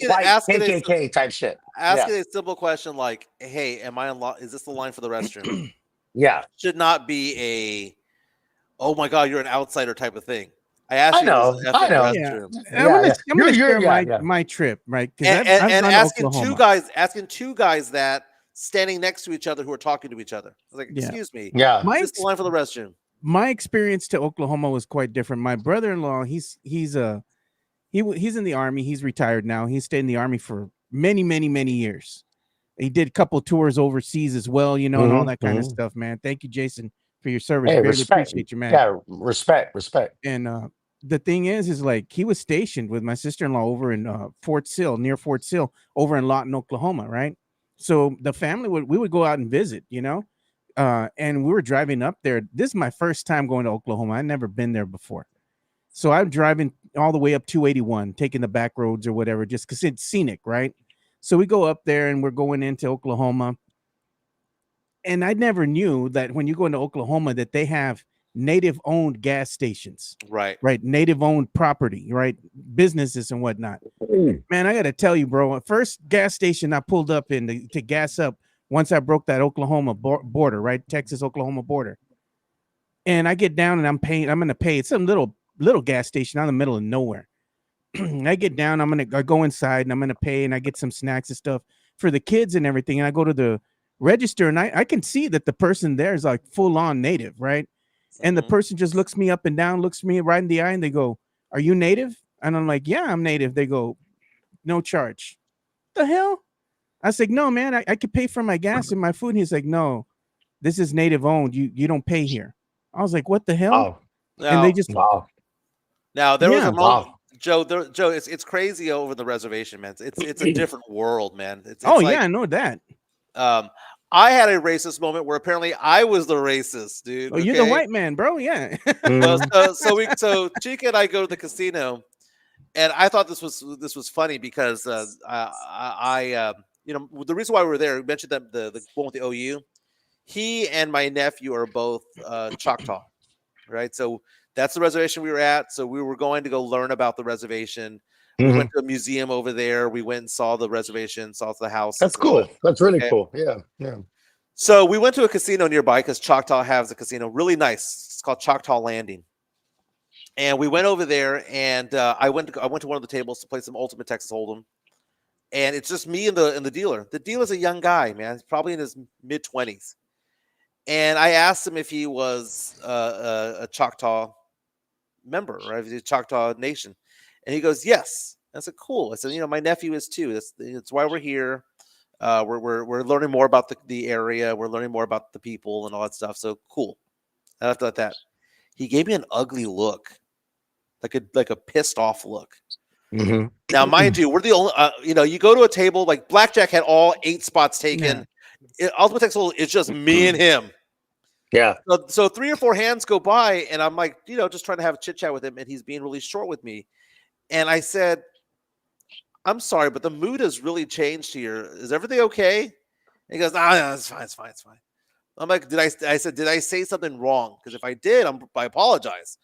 KKK type shit. Asking a simple question like, "Hey, am I in line? Is this the line for the restroom?" Yeah, should not be a, "Oh my God, you're an outsider" type of thing. I asked you. I know. Yeah. I'm gonna share my trip, right? And asking two guys that standing next to each other who are talking to each other. I was like, excuse me. Yeah. Is this the line for the restroom? My experience to Oklahoma was quite different. My brother-in-law, he's in the Army. He's retired now. He stayed in the Army for many, many, many years. He did a couple tours overseas as well, and all that kind of stuff, man. Thank you, Jason, for your service. Hey, really appreciate you, man. Yeah, respect. And the thing is like he was stationed with my sister-in-law over in near Fort Sill, over in Lawton, Oklahoma, right? So the family we would go out and visit, and we were driving up there. This is my first time going to Oklahoma. I'd never been there before. So I'm driving all the way up 281, taking the back roads or whatever, just because it's scenic, right? So we go up there and we're going into Oklahoma. And I never knew that when you go into Oklahoma that they have native owned gas stations, Right. right? Native owned property, right? Businesses and whatnot. Man, I got to tell you, bro, first gas station I pulled up in to gas up once I broke that Oklahoma border, right? Texas Oklahoma border. And I get down and I'm going to pay. It's some little gas station out in the middle of nowhere. I get down, I go inside and I'm going to pay, and I get some snacks and stuff for the kids and everything. And I go to the register, and I can see that the person there is like full on native, right? And the person just looks me up and down, looks me right in the eye, and they go, "Are you native?" And I'm like, "Yeah, I'm native." They go, "No charge." The hell? I was like, "No, man, I could pay for my gas and my food." And he's like, "No, this is native owned. You don't pay here." I was like, "What the hell?" Wow. And they Now, just, now there was yeah. a moment, Wow. Joe. Joe, it's crazy over the reservation, man. It's a different world, man. It's Oh like yeah, I know that. um, I had a racist moment where apparently I was the racist, dude. Oh, you're the Okay, white man, bro. Yeah. Mhm. so Chica and I go to the casino, and I thought this was funny because you know, the reason why we were there. We mentioned that the one with the OU. He and my nephew are both Choctaw, right? So that's the reservation we were at. So we were going to go learn about the reservation. We went Mhm. to a museum over there. We went and saw the reservation, saw the houses That's and what. cool. That's really Okay. cool. Yeah. Yeah. So we went to a casino nearby because Choctaw has a casino, really nice. It's called Choctaw Landing. And we went over there, and I went to one of the tables to play some Ultimate Texas Hold'em, and it's just me and the dealer. The dealer's a young guy, man. He's probably in his mid-20s. And I asked him if he was a Choctaw member, right? If he's a Choctaw Nation, and he goes, "Yes." I said, "Cool." I said, "You know, my nephew is too. That's why we're here. We're learning more about the area. We're learning more about the people and all that stuff. So cool." And after that, he gave me an ugly look, like a pissed off look. Mhm. Now, mind you, we're the only. You know, you go to a table like Blackjack had all 8 spots taken. Ultimate Texas Hold'em, it's just me and him. Yeah. So 3 or 4 hands go by, and I'm like, you know, just trying to have a chit chat with him, and he's being really short with me. And I said, "I'm sorry, but the mood has really changed here. Is everything okay?" And he goes, "Ah, no, it's fine, it's fine, it's fine." I'm like, I said, "Did I say something wrong? Because if I did, I apologize."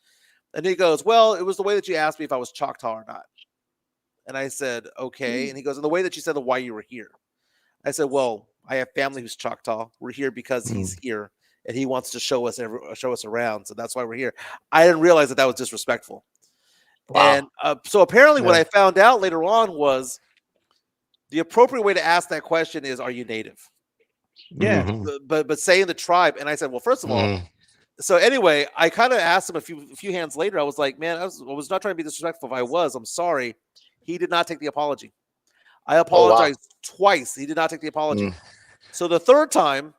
And he goes, "Well, it was the way that you asked me if I was Choctaw or not." And I said, "Okay." And he goes, "And the way that you said the why you were here." I said, "Well, I have family who's Choctaw. We're here because he's here, and he wants to show us around. So that's why we're here." I didn't realize that was disrespectful. And Wow. so apparently, what Yeah. I found out later on was the appropriate way to ask that question is, "Are you native?" Yeah. Mhm. But saying the tribe, and I said, "Well, first of all." Mhm. So anyway, I kind of asked him a few hands later. I was like, "Man, I was not trying to be disrespectful. If I was, I'm sorry." He did not take the apology. I Oh wow. apologized twice. He did not take the apology. Mm. So the third time,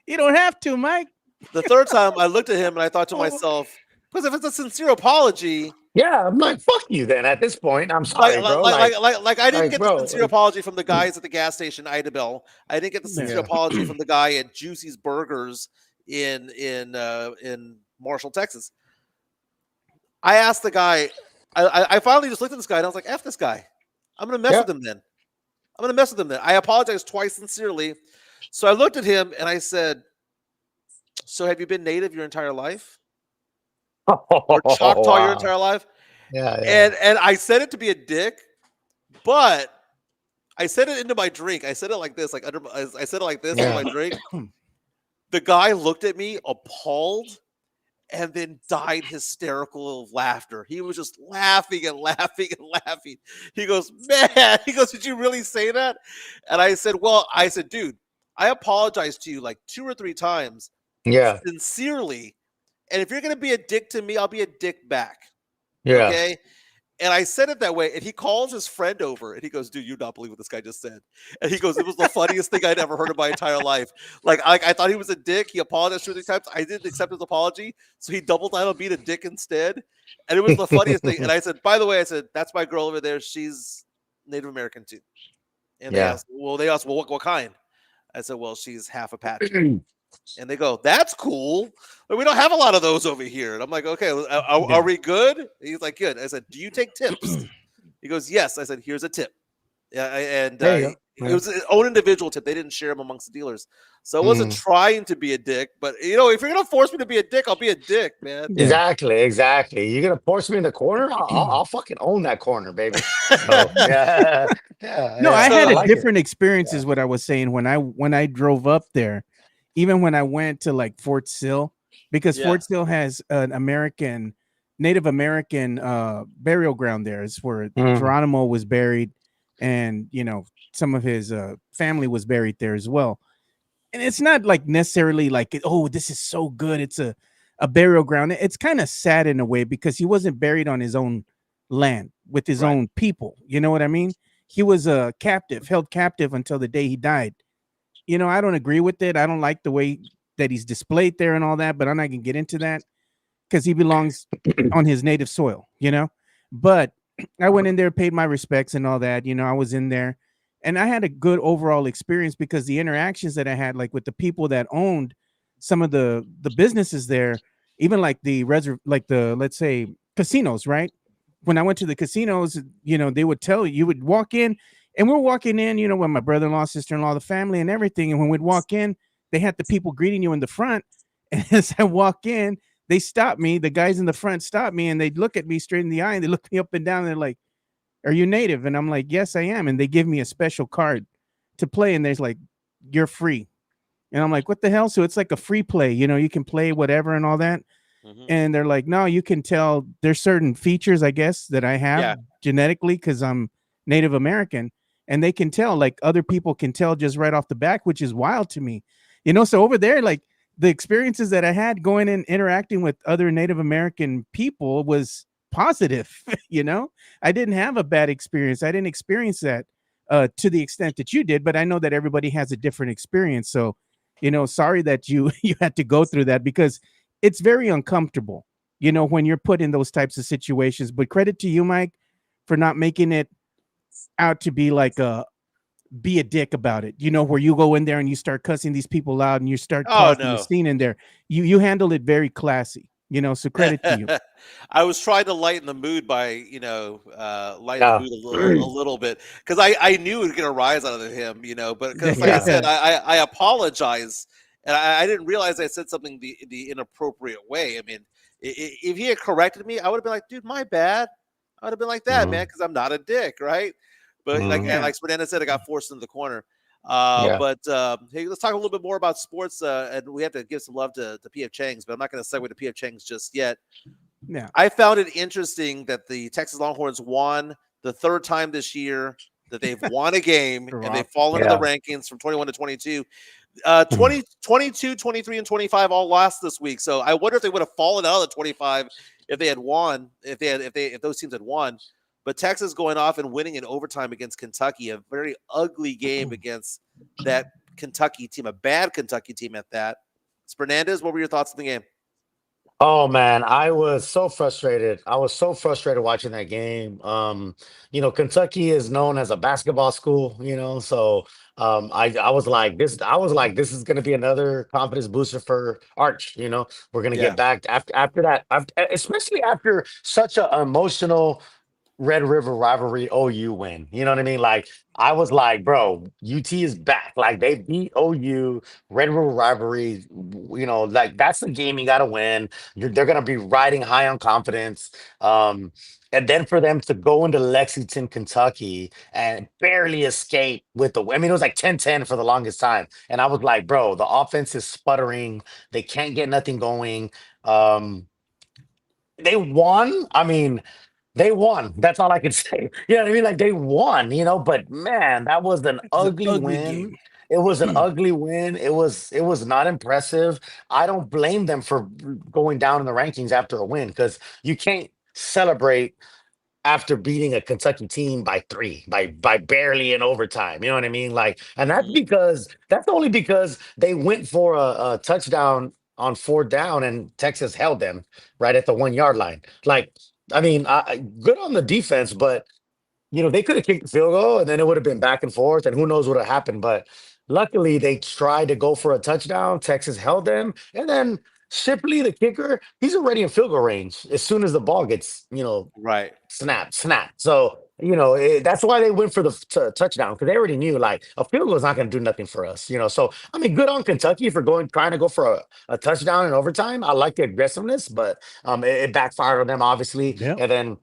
You don't have to, Mike. I looked at him and I thought to Oh, myself, because if it's a sincere apology, Yeah. I'm like, fuck you then at this point. I'm like sorry, like bro. like I didn't get the Bro. sincere apology from the guys at the gas station Idabel. I didn't get the sincere Yeah. apology from the guy at Juicy's Burgers in Marshall, Texas. I asked the guy. I finally just looked at this guy and I was like, "F this guy. I'm gonna mess Yeah. with him then. I'm gonna mess with him then." I apologized twice sincerely. So I looked at him and I said, "So have you been native your entire life, or Oh, Choctaw your wow. entire life?" Yeah. Yeah. And I said it to be a dick, but I said it into my drink. I said it like this, like I said it like this into Yeah. my drink. The guy looked at me appalled and then died hysterical of laughter. He was just laughing and laughing and laughing. He goes, "Man," he goes, "Did you really say that?" And I said, "Well," I said, "Dude, I apologized to you like 2 or 3 times Yeah. sincerely. And if you're going to be a dick to me, I'll be a dick back." Yeah. Okay. And I said it that way. And he calls his friend over and he goes, "Dude, you not believe what this guy just said." And he goes, "It was the funniest thing I'd ever heard in my entire life." Like I thought he was a dick. He apologized 2 or 3 times. I didn't accept his apology. So he doubled down on being a dick instead. And it was the funniest thing. And I said, "By the way," I said, "That's my girl over there. She's Native American too." And Yeah. they asked, "Well, what kind?" I said, "Well, she's half Apache." And they go, "That's cool. But we don't have a lot of those over here." And I'm like, "Okay, are Yeah. we good?" He's like, "Good." I said, "Do you take tips?" He goes, "Yes." I said, "Here's a tip." Yeah, and There you go. it Yeah. was his own individual tip. They didn't share them amongst the dealers. So I wasn't Mm. trying to be a dick, but if you're gonna force me to be a dick, I'll be a dick, man. Yeah. Exactly, exactly. You're gonna force me in the corner? I'll fucking own that corner, baby. So yeah, yeah, No, I yeah. had I So a like it. different experience, Yeah. is what I was saying when I drove up there, even when I went to like Fort Sill, because yeah, Fort Sill has an Native American burial ground there. It's where Mm. Geronimo was buried, and some of his family was buried there as well. And it's not like necessarily like, oh, this is so good. It's a burial ground. It's kind of sad in a way because he wasn't buried on his own land with his right. own people. You know what I mean? He was a captive, held captive until the day he died. I don't agree with it. I don't like the way that he's displayed there and all that, but I'm not gonna get into that because he belongs on his native soil, But I went in there, paid my respects and all that. I was in there and I had a good overall experience because the interactions that I had, like with the people that owned some of the businesses there, even like like the, let's say, casinos, right? When I went to the casinos, they would tell you would walk in, and we're walking in, when my brother-in-law, sister-in-law, the family and everything. And when we'd walk in, they had the people greeting you in the front. And as I walk in, they stop me. The guys in the front stop me and they look at me straight in the eye and they look me up and down. And they're like, "Are you native?" And I'm like, "Yes, I am." And they give me a special card to play. And there's like, "You're free." And I'm like, "What the hell?" So it's like a free play. You can play whatever and all that. Hmm. And they're like, "No, you can tell there's certain features, I guess, that I have Yeah. genetically because I'm Native American." And they can tell, like other people can tell just right off the back, which is wild to me. So over there, like the experiences that I had going and interacting with other Native American people was positive. I didn't have a bad experience. I didn't experience that to the extent that you did, but I know that everybody has a different experience. So, sorry that you you had to go through that because it's very uncomfortable, when you're put in those types of situations. But credit to you, Mike, for not making it out to be like be a dick about it, where you go in there and you start cussing these people out and you start Oh causing a no. scene in there. You handle it very classy, so credit to you. I was trying to lighten the mood by, lighten the Yeah. mood a little bit because I knew it was going to rise out of him, but because, like I Yeah. said, I apologize and I didn't realize I said something the inappropriate way. I mean, if he had corrected me, I would have been like, "Dude, my bad." I would have been like that, man, Mhm. because I'm not a dick, right? But Mhm. Yeah. like Fernanda said, I got forced into the corner. Yeah. But hey, let's talk a little bit more about sports, and we have to give some love to PF Chang's, but I'm not going to segue to PF Chang's just yet. Yeah. I found it interesting that the Texas Longhorns won the third time this year that they've won a game They're and they've off. fallen in the Yeah. rankings from 21 to 22. Mm. 20, 22, 23, and 25 all lost this week. So I wonder if they would have fallen out of the 25 if they had won, if those teams had won. But Texas going off and winning in overtime against Kentucky, a very ugly game against that Kentucky team, a bad Kentucky team at that. Fernandez, what were your thoughts on the game? Oh man, I was so frustrated. I was so frustrated watching that game. Kentucky is known as a basketball school, so I was like this is gonna be another confidence booster for Arch. We're gonna get Yeah. back after that, especially after such an emotional Red River rivalry OU win. You know what I mean? Like I was like, bro, UT is back. Like they beat OU, Red River rivalry. Like that's the game you got to win. They're gonna be riding high on confidence. Um, and then for them to go into Lexington, Kentucky, and barely escape with the. I mean, it was like 10-10 for the longest time. And I was like, bro, the offense is sputtering. They can't get nothing going. Um, they won. I mean, they won. That's all I can say. You know what I mean? Like they won, but man, that was an It's an ugly ugly win. game. It was an ugly win. It was not impressive. I don't blame them for going down in the rankings after a win because you can't celebrate after beating a Kentucky team by three, by barely in overtime. You know what I mean? Like, and Mhm. that's only because they went for a touchdown on fourth down and Texas held them right at the 1 yard line. Like, I mean, good on the defense, but they could have kicked the field goal and then it would have been back and forth, and who knows what would have happened. But Luckily, they tried to go for a touchdown. Texas held them, and then Shipley, the kicker, he's already in field goal range as soon as the ball gets, Right. snap. So, that's why they went for the touchdown because they already knew like a field goal is not going to do nothing for us. So, I mean, good on Kentucky for trying to go for a touchdown in overtime. I like the aggressiveness, but it backfired on them, obviously. Yep. And then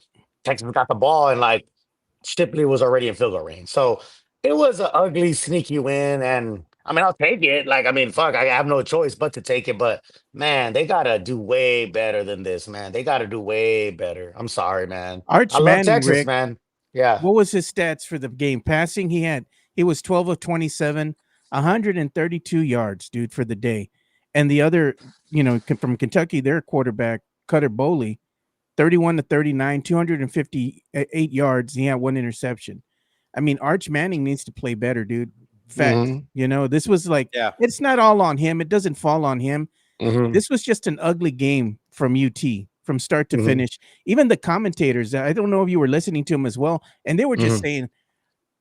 Texas got the ball, and like Shipley was already in field goal range. So, it was an ugly, sneaky win. And I mean, I'll take it. Like, I mean, fuck, I have no choice but to take it. But man, they got to do way better than this, man. They got to do way better. I'm sorry, man. I Arch love Manning, Texas, Rick. man. Yeah. What was his stats for the game? Passing, he was 12 of 27, 132 yards, dude, for the day. And the other, from Kentucky, their quarterback, Cutter Boley, 31 to 39, 258 yards. He had one interception. I mean, Arch Manning needs to play better, dude. Fact. hmm This was like, Yeah. it's not all on him. It doesn't fall on him. hmm This was just an ugly game from UT from start to hmm finish. Even the commentators, I don't know if you were listening to them as well, and they were just hmm saying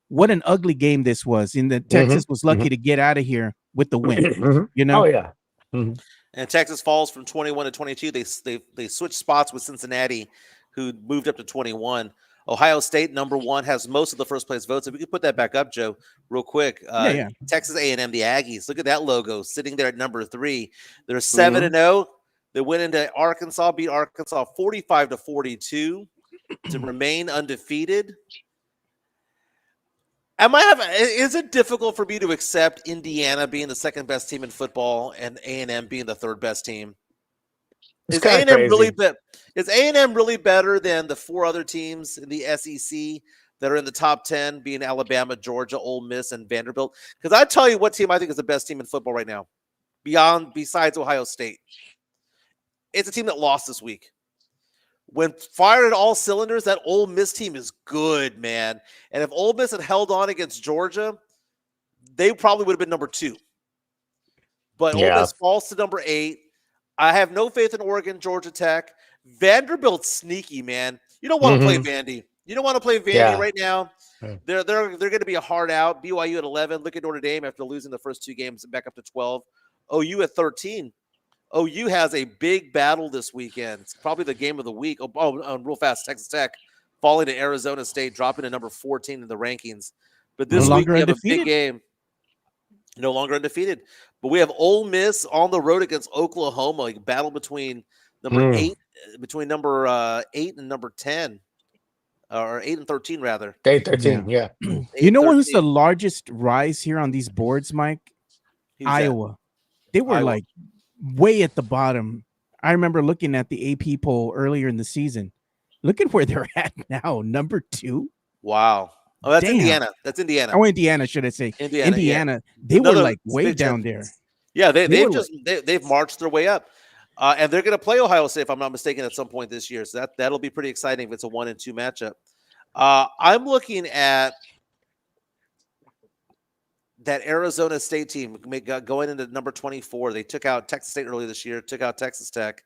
what an ugly game this was. And that hmm Texas was lucky to get out of here with the win. Oh yeah. hmm And Texas falls from 21 to 22. They switched spots with Cincinnati, who moved up to 21. Ohio State, number 1, has most of the first place votes. If we could put that back up, Joe, real quick. Yeah. Texas A&M, the Aggies. Look at that logo sitting there at number 3. They're 7-0. They went into Arkansas, beat Arkansas 45 to 42 to remain undefeated. Is it difficult for me to accept Indiana being the second best team in football and A&M being the third best team? It's Is kind of A&M really crazy. is A&M really better than the 4 other teams in the SEC that are in the top 10, being Alabama, Georgia, Ole Miss, and Vanderbilt? Because I tell you what team I think is the best team in football right now, besides Ohio State. It's a team that lost this week. When fired at all cylinders, that Ole Miss team is good, man. And if Ole Miss had held on against Georgia, they probably would have been number 2. But Ole Yeah. Miss falls to number 8. I have no faith in Oregon, Georgia Tech. Vanderbilt's sneaky, man. You don't want to play hmm Vandy. You don't want to play Vandy Yeah. right now. Yeah. They're going to be a hard out. BYU at 11. Look at Notre Dame after losing the first 2 games back up to 12. OU at 13. OU has a big battle this weekend. It's probably the game of the week. Real fast, Texas Tech falling to Arizona State, dropping to number 14 in the rankings. But No this week longer we have a undefeated. big game. No longer undefeated. But we have Ole Miss on the road against Oklahoma. A battle between number Mm. 8, between number 8 and number 10, or 8 and 13 rather. Day 13. Yeah. 8 You know and who's the 13. largest rise here on these boards, Mike? Who's that? Iowa. They were Iowa. like way at the bottom. I remember looking at the AP poll earlier in the season. Look at where they're at now, number 2. Wow. Oh, that's Damn. Indiana. That's Indiana. Oh, Indiana, should I say? Indiana. Yeah. Indiana. They were Another like way Big Ten. down there. Yeah, They they've were just they've marched their way up, and they're going to play Ohio State, if I'm not mistaken, at some point this year. So that'll be pretty exciting if it's a 1-2 matchup. I'm looking at that Arizona State team going into number 24. They took out Texas State earlier this year, took out Texas Tech.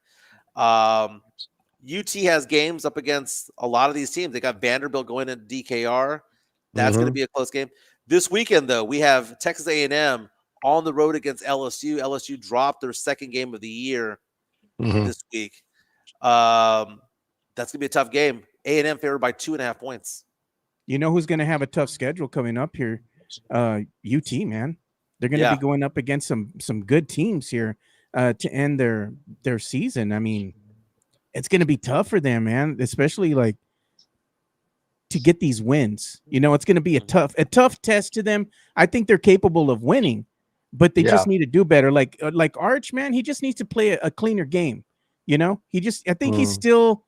UT has games up against a lot of these teams. They got Vanderbilt going into DKR. That's going to be a close game. This weekend, though, we have Texas A&M on the road against LSU. LSU dropped their second game of the year this week. That's going to be a tough game. A&M favored by 2.5 points. You know who's going to have a tough schedule coming up here? UT, man. They're going to be going up against some good teams here to end their season. I mean, it's going to be tough for them, man, especially like to get these wins. It's going to be a tough test to them. I think they're capable of winning, but they just need to do better. Like Arch, man, he just needs to play a cleaner game. I think he's still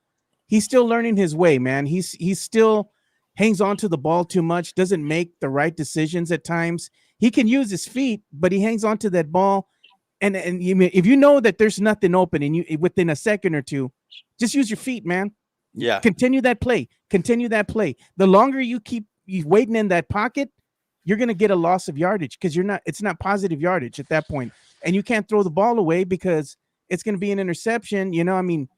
learning his way, man. He's still hangs on to the ball too much, doesn't make the right decisions at times. He can use his feet, but he hangs on to that ball. And if you know that there's nothing open and you within a second or two, just use your feet, man. Yeah. Continue that play. The longer you keep waiting in that pocket, you're going to get a loss of yardage because it's not positive yardage at that point. And you can't throw the ball away because it's going to be an interception. I mean,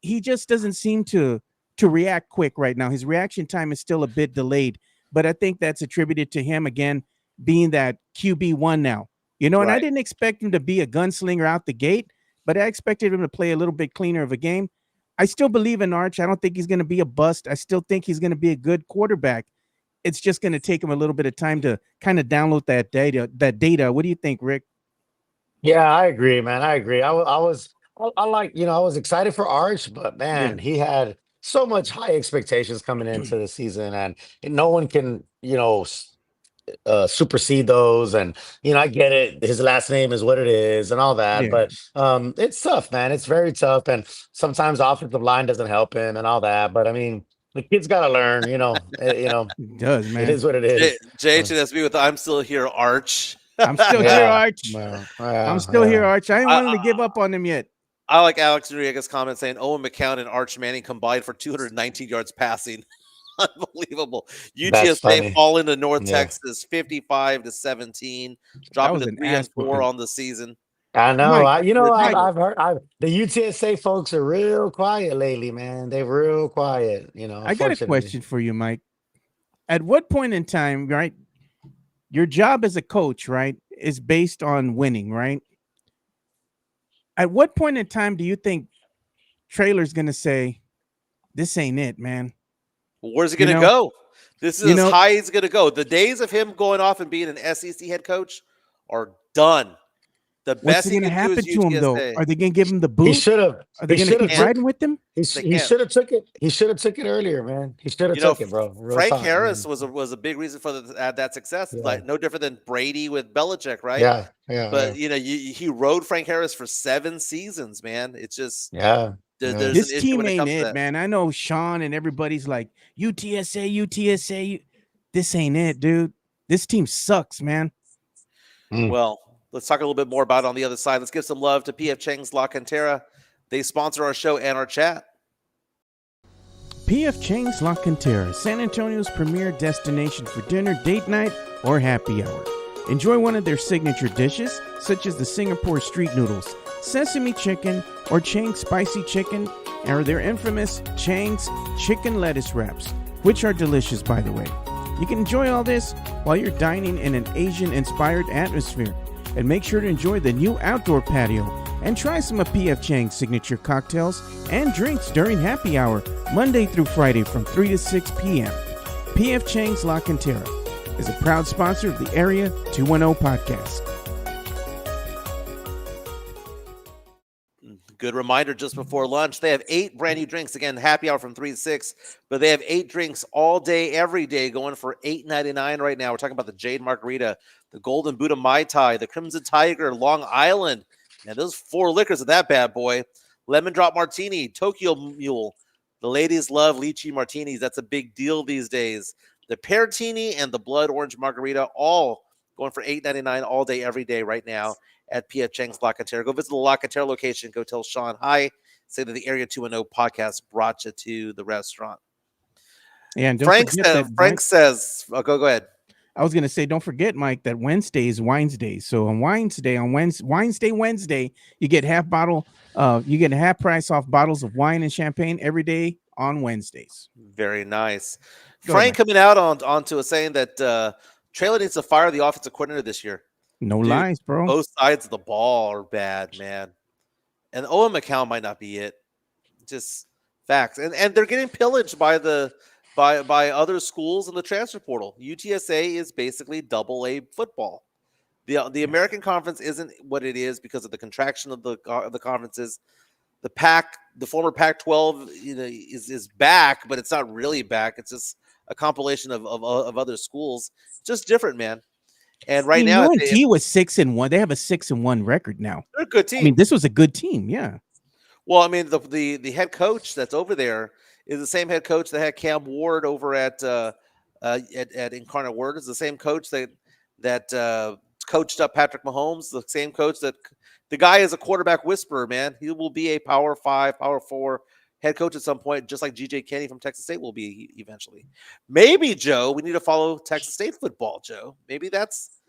he just doesn't seem to react quick right now. His reaction time is still a bit delayed, but I think that's attributed to him again being that QB1 now. You know, and I Right. didn't expect him to be a gunslinger out the gate, but I expected him to play a little bit cleaner of a game. I still believe in Arch. I don't think he's going to be a bust. I still think he's going to be a good quarterback. It's just going to take him a little bit of time to kind of download that data. What do you think, Rick? Yeah, I agree, man. I agree. I like, I was excited for Arch, but Yeah. man, he had so much high expectations coming into the season, and no one can, supersede those. And I get it. His last name is what it is, and all that. Yeah. But it's tough, man. It's very tough, and sometimes the offensive line doesn't help him, and all that. But I mean, the kid's got to learn. It does, It man. is what it is. JHSB with I'm still here, Arch. I'm still here, Yeah. Arch. Well, I'm yeah, still here, yeah. Arch. I ain't I, willing to give up on him yet. I like Alex Noriaga's comment saying Owen McCown and Arch Manning combined for 219 yards passing. Unbelievable. That's UTSA funny. fall into North Yeah. Texas 55-17, That dropping was to an 3-4 ass-whooping. on the season. I know. Mike, Mike, I've heard. The UTSA folks are real quiet lately, man. They're real quiet. I got a Unfortunately. question for you, Mike. At what point in time, right? Your job as a coach, right, is based on winning, right? At what point in time do you think Trailer's going to say, this ain't it, man? Where's he You going to know, go? This is you as know, high as he's going to go. The days of him going off and being an SEC head coach are done. The what's best he going to can do is happen to him, though? UTSA. Are they going to give him the He boot? should have. Are they He going to should have keep took. riding with him? He They he can't. should have took it. He should have took it earlier, man. He should have You know, took it, bro. Real Frank talk, Harris man. was a big reason for that success. Yeah. Like no different than Brady with Belichick, right? Yeah. Yeah. But he rode Frank Harris for 7 seasons, man. It's just Yeah. Yeah. there's This an issue team when it ain't comes to it, that. man. I know Sean and everybody's like, UTSA. This ain't it, dude. This team sucks, man. Well, let's talk a little bit more about it on the other side. Let's give some love to PF Chang's La Cantera. They sponsor our show and our chat. PF Chang's La Cantera, San Antonio's premier destination for dinner, date night, or happy hour. Enjoy one of their signature dishes, such as the Singapore street noodles, sesame chicken, or Chang's spicy chicken, or their infamous Chang's chicken lettuce wraps, which are delicious, by the way. You can enjoy all this while you're dining in an Asian-inspired atmosphere. And make sure to enjoy the new outdoor patio and try some of PF Chang's signature cocktails and drinks during happy hour, Monday through Friday from 3 to 6 p.m. PF Chang's La Cantera is a proud sponsor of the Area 210 podcast. Good reminder just before lunch. They have 8 brand new drinks. Again, happy hour from 3 to 6, but they have 8 drinks all day, every day, going for $8.99 right now. We're talking about the Jade Margarita, the Golden Buddha Mai Tai, the Crimson Tiger, Long Island. Now, those 4 liquors of that bad boy. Lemon Drop Martini, Tokyo Mule. The ladies love lychee martinis. That's a big deal these days. The Peartini and the Blood Orange Margarita, all going for $8.99 all day, every day right now at P.F. Chang's La Cantera. Go visit the La Cantera location. Go tell Sean hi. Say that the Area 210 podcast brought you to the restaurant. Yeah, and don't Frank forget says, that Frank says, go ahead. I was gonna say, don't forget, Mike, that Wednesday is Wines Day. So on Wednesday, you get half price off bottles of wine and champagne every day on Wednesdays. Very nice. Go Frank ahead, coming out onto a saying that Traylor needs to fire the offensive coordinator this year. no Dude, lies, bro. Both sides of the ball are bad, man. And Owen McCown might not be it. Just facts. And they're getting pillaged by by other schools in the transfer portal. UTSA is basically AA football. The American Conference isn't what it is because of the contraction of the conferences. The former Pac-12, is back, but it's not really back. It's just a compilation of other schools. Just different, man. And right now, UNT was 6-1. They have a 6-1 record now. they're a good team. I mean, this was a good team. Yeah. Well, I mean, the head coach that's over there is the same head coach that had Cam Ward over at Incarnate Word. Is the same coach that coached up Patrick Mahomes. The same coach that the guy is a quarterback whisperer, man. He will be a Power 5, Power 4 head coach at some point, just like GJ Kenny from Texas State will be eventually. Maybe, Joe, we need to follow Texas State football, Joe. Maybe that's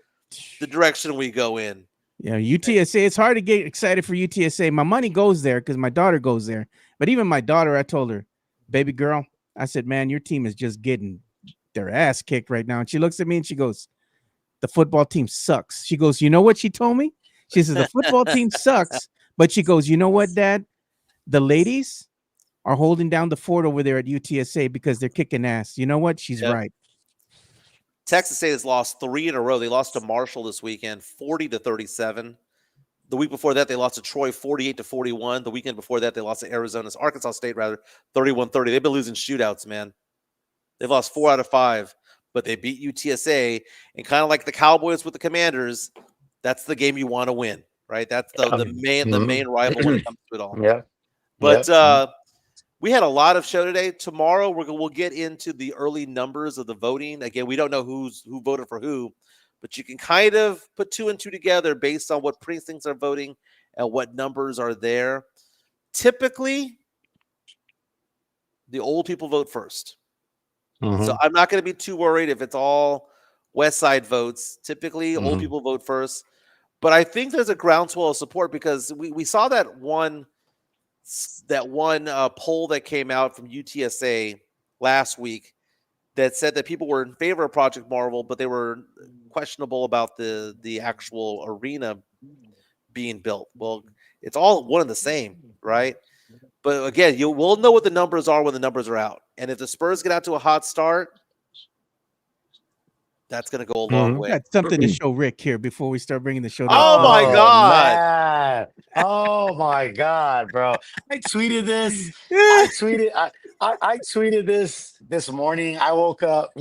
the direction we go in. Yeah, UTSA. It's hard to get excited for UTSA. My money goes there because my daughter goes there. But even my daughter, I told her, baby girl, I said, man, your team is just getting their ass kicked right now. And she looks at me and she goes, the football team sucks. She goes, you know what she told me? She says the football team sucks, but she goes, you know what, Dad? The ladies are holding down the fort over there at UTSA because they're kicking ass. You know what? She's Yep. right. Texas State has lost 3 in a row. They lost to Marshall this weekend, 40-37. The week before that, they lost to Troy 48-41. The weekend before that, they lost to Arkansas State, 31-30. They've been losing shootouts, man. They've lost 4 out of 5, but they beat UTSA. And kind of like the Cowboys with the Commanders, that's the game you want to win, right? That's the main rival when it comes to it all. Yeah. But we had a lot of show today. Tomorrow, we'll get into the early numbers of the voting. Again, we don't know who voted for who, but you can kind of put 2 and 2 together based on what precincts are voting and what numbers are there. Typically, the old people vote first. So I'm not going to be too worried if it's all West Side votes. Typically, old people vote first. But I think there's a groundswell of support because we saw that one poll that came out from UTSA last week that said that people were in favor of Project Marvel, but they were questionable about the actual arena being built. Well, it's all one and the same, right? But again, we'll know what the numbers are when the numbers are out. And if the Spurs get out to a hot start, that's going to go a long way. Got something to show Rick here before we start bringing the show. Oh my God! Man. Oh my God, bro! I tweeted this. I tweeted this morning. I woke up,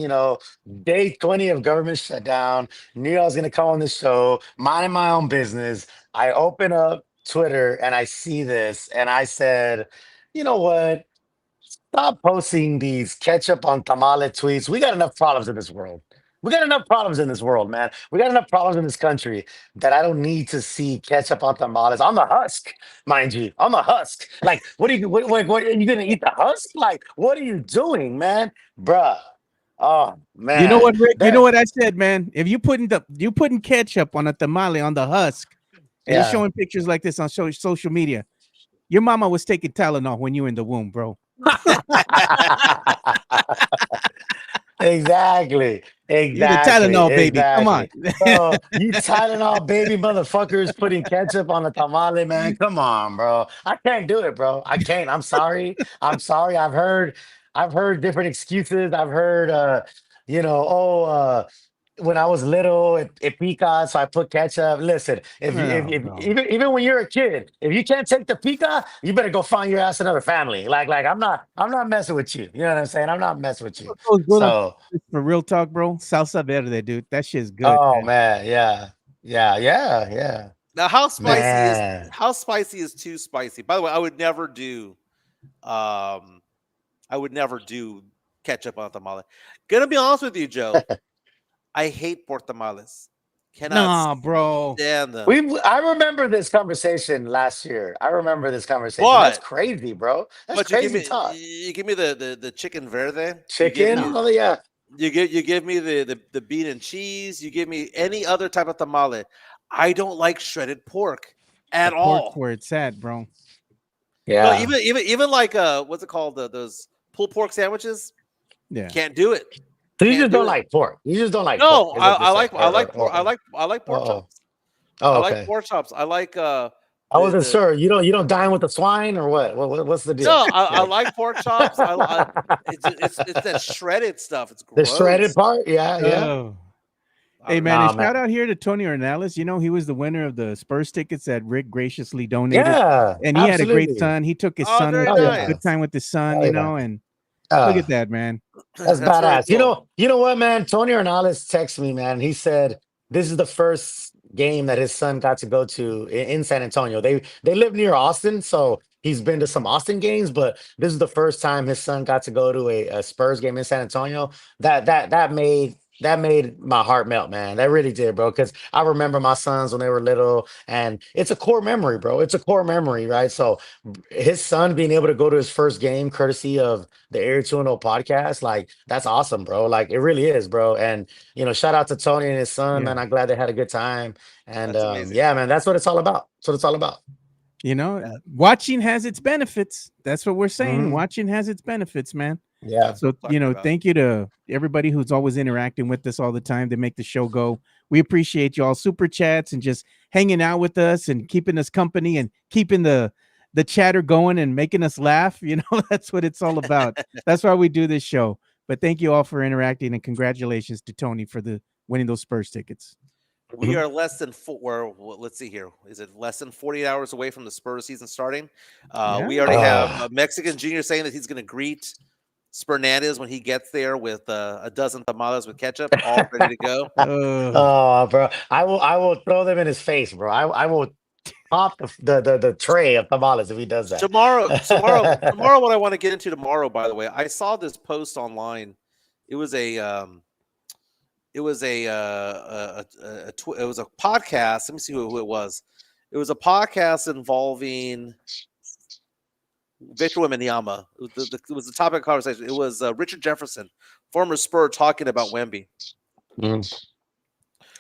day 20 of government shutdown. Knew I was gonna come on the show, minding my own business. I open up Twitter and I see this, and I said, you know what? Stop posting these ketchup on tamale tweets. We got enough problems in this world. We got enough problems in this world, man. We got enough problems in this country that I don't need to see ketchup on tamales. On the husk, mind you. On the husk. Like, what are you gonna eat the husk? Like, what are you doing, man? Bruh. Oh man. You know what, Rick? You know what I said, man? If you putting ketchup on a tamale on the husk and you're showing pictures like this on social media, your mama was taking Tylenol when you were in the womb, bro. Exactly. You the Tylenol baby. Come on. Bro, you Tylenol baby motherfuckers putting ketchup on a tamale, man. Come on, bro. I can't do it, bro. I can't. I'm sorry. I've heard different excuses. I've heard when I was little, it pica, so I put ketchup. Listen, even when you're a kid, if you can't take the pica, you better go find your ass another family. Like I'm not messing with you. You know what I'm saying? I'm not messing with you. So for real talk, bro, salsa verde, dude, that shit's good. Oh man, yeah. Now, how spicy is too spicy? By the way, I would never do ketchup on a tamale. Gonna be honest with you, Joe. I hate pork tamales. Cannot bro. stand them. I remember this conversation last year. What? That's crazy, bro. That's crazy talk. You give me the chicken verde. Chicken? Oh yeah. You give me the bean and cheese. You give me any other type of tamale. I don't like shredded pork at all. Pork where it's at, bro. Yeah. No, even like what's it called? Those pulled pork sandwiches. Yeah. Can't do it. So you just don't like pork. You just don't like pork. No, I like pork chops. Oh, I okay. like pork chops. I like I wasn't sure. You don't dine with the swine or what? What's the deal? No, I like pork chops. It's that shredded stuff. It's gross. The shredded part? Yeah. Oh. Hey man, shout out here to Tony Ornelas. He was the winner of the Spurs tickets that Rick graciously donated. Yeah. And he had a great son. He took his son with nice. a good time with his son, and look at that, man. That's badass. Cool. You know what, man? Tony Ornelas texted me, man. He said this is the first game that his son got to go to in San Antonio. They live near Austin, so he's been to some Austin games, but this is the first time his son got to go to a Spurs game in San Antonio. That made my heart melt, man. That really did, bro. Because I remember my sons when they were little, and it's a core memory, bro. It's a core memory, right? So his son being able to go to his first game, courtesy of the Area 210 podcast, like that's awesome, bro. Like it really is, bro. And shout out to Tony and his son, man. I'm glad they had a good time. And yeah, man, that's what it's all about. That's what it's all about. Watching has its benefits. That's what we're saying. Watching has its benefits, man. Yeah. So, thank you to everybody who's always interacting with us all the time to make the show go. We appreciate y'all super chats and just hanging out with us and keeping us company and keeping the chatter going and making us laugh. That's what it's all about. That's why we do this show. But thank you all for interacting and congratulations to Tony for the winning those Spurs tickets. We are less than four. Well, let's see here. Is it less than 48 hours away from the Spurs season starting? Yeah. We already have Ah. a Mexican Junior saying that he's going to greet Spernandez when he gets there with a dozen tamales with ketchup, all ready to go. Oh, bro, I will throw them in his face, bro. I will pop the tray of tamales if he does that. Tomorrow. What I want to get into tomorrow, by the way, I saw this post online. It was it was it was a podcast. Let me see who it was. It was a podcast involving Victor Wembanyama. It was the topic of conversation. It was Richard Jefferson, former Spur, talking about Wemby. Mm.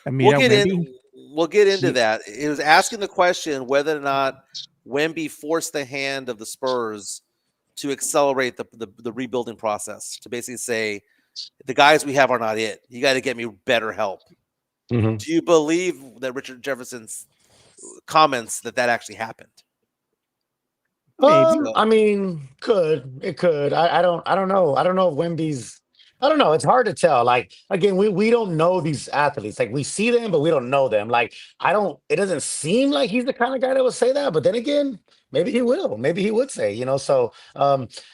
We'll get into that. It was asking the question whether or not Wemby forced the hand of the Spurs to accelerate the rebuilding process, to basically say the guys we have are not it. You got to get me better help. Mm-hmm. Do you believe that Richard Jefferson's comments that actually happened? I mean, it could. I don't know. I don't know if Wemby's. I don't know. It's hard to tell. Like again, we don't know these athletes. Like we see them, but we don't know them. Like I don't. It doesn't seem like he's the kind of guy that would say that. But then again, maybe he will. Maybe he would say. So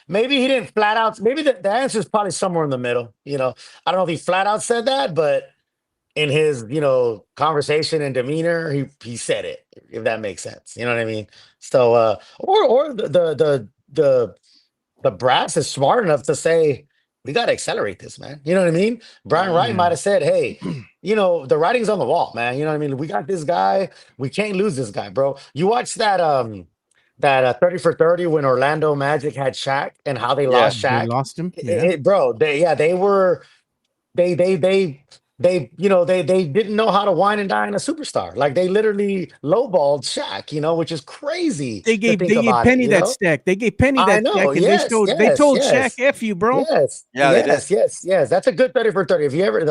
maybe he didn't flat out. Maybe the answer is probably somewhere in the middle. I don't know if he flat out said that, but in his conversation and demeanor, he said it. If that makes sense, you know what I mean. So or the brass is smart enough to say we got to accelerate this, man. You know what I mean? Brian Wright might have said, hey, the writing's on the wall, man. You know what I mean? We got this guy. We can't lose this guy, bro. You watch that 30 for 30 when Orlando Magic had Shaq and how they lost They Shaq. lost him. Yeah. Bro, they were they didn't know how to wine and dine a superstar. Like they literally lowballed Shaq, which is crazy They to gave think about Penny it. that stack. They gave Penny I that know. stack, and Yes, they yes, told yes. Shaq, "F you, bro." Yes, Yeah, they did. yes. That's a good 30 for 30. If you ever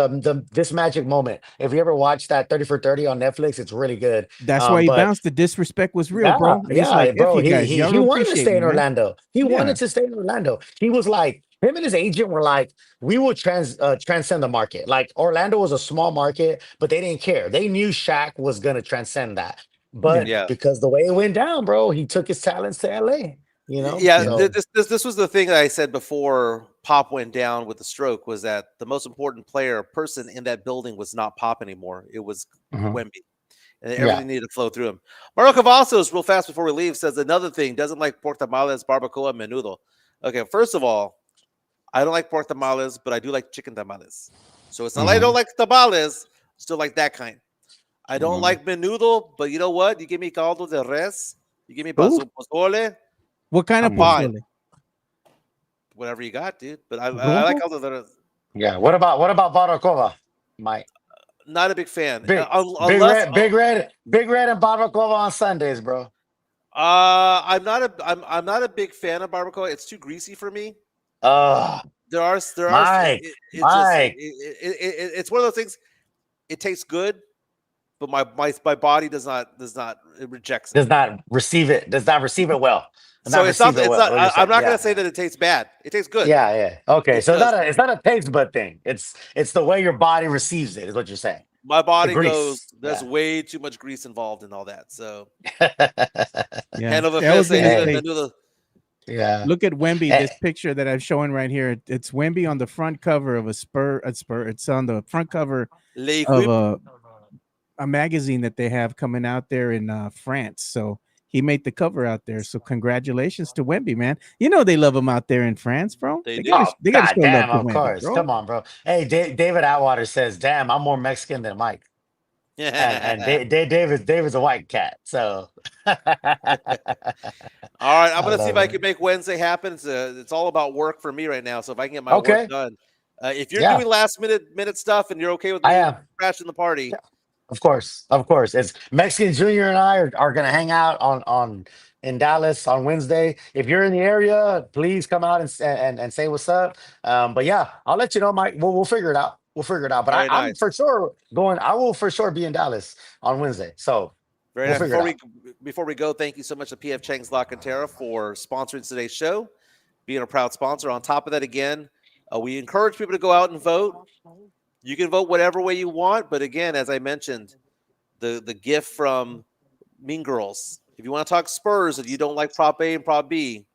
this magic moment, if you ever watch that 30 for 30 on Netflix, it's really good. That's why he But bounced. The disrespect was real, bro. And he's like, "F bro. you guys. Y'all He don't wanted to appreciate stay me, in man." Orlando. He wanted to stay in Orlando. He was like, him and his agent were like, we will transcend the market. Like Orlando was a small market, but they didn't care. They knew Shaq was gonna transcend that. But Yeah. because the way it went down, bro, he took his talents to LA. Yeah, So, this was the thing that I said before Pop went down with the stroke, was that the most important person in that building was not Pop anymore. It was Wemby. And everything needed to flow through him. Mario Cavazos, real fast before we leave, says another thing, doesn't like pork tamales, barbacoa, menudo. Okay, first of all, I don't like pork tamales, but I do like chicken tamales. So it's not like I don't like tamales, still like that kind. I don't like menudo, but you know what? You give me caldo de res, you give me pozole, What kind of I'm fine. pozole? Whatever you got, dude. But I like caldo de res. yeah. What about barbacoa, Mike? Not a big fan. Big Unless red and barbacoa on Sundays, bro. I'm not a big fan of barbacoa. It's too greasy for me. There are Mike, Mike. It's one of those things. It tastes good, but my body does not it rejects it. Does not receive it well. So it's not. I'm not gonna say that it tastes bad. It tastes good. Yeah. Okay, so it's not a taste bud thing. It's the way your body receives it. Is what you're saying. My body grease. goes. There's way too much grease involved in all that. So Yeah. Yeah. Look at Wemby. This picture that I'm showing right here. It's Wemby on the front cover of a Spur. It's on the front cover of a magazine that they have coming out there in France. So he made the cover out there. So congratulations to Wemby, man. They love him out there in France, bro. They do. Gotta show love to Of Wemby, course. bro. Come on, bro. Hey, David Atwater says, "Damn, I'm more Mexican than Mike." And David's a white cat. So all right, I'm gonna see if I can make Wednesday happen. It's all about work for me right now. So if I can get my work done, if you're doing last minute stuff and you're okay with me crashing the party, of course. It's Mexican Junior and I are gonna hang out on in Dallas on Wednesday. If you're in the area, please come out and say what's up. But yeah, I'll let you know, Mike. We'll figure it out. We'll figure it out. But Very I'm nice. for sure going. I will for sure be in Dallas on Wednesday. So Very we'll nice. figure it Before we go, thank you so much to PF Chang's La Cantera for sponsoring today's show, being a proud sponsor. On top of that, again, we encourage people to go out and vote. You can vote whatever way you want, but again, as I mentioned, the gift from Mean Girls. If you want to talk Spurs and you don't like Prop A and Prop B,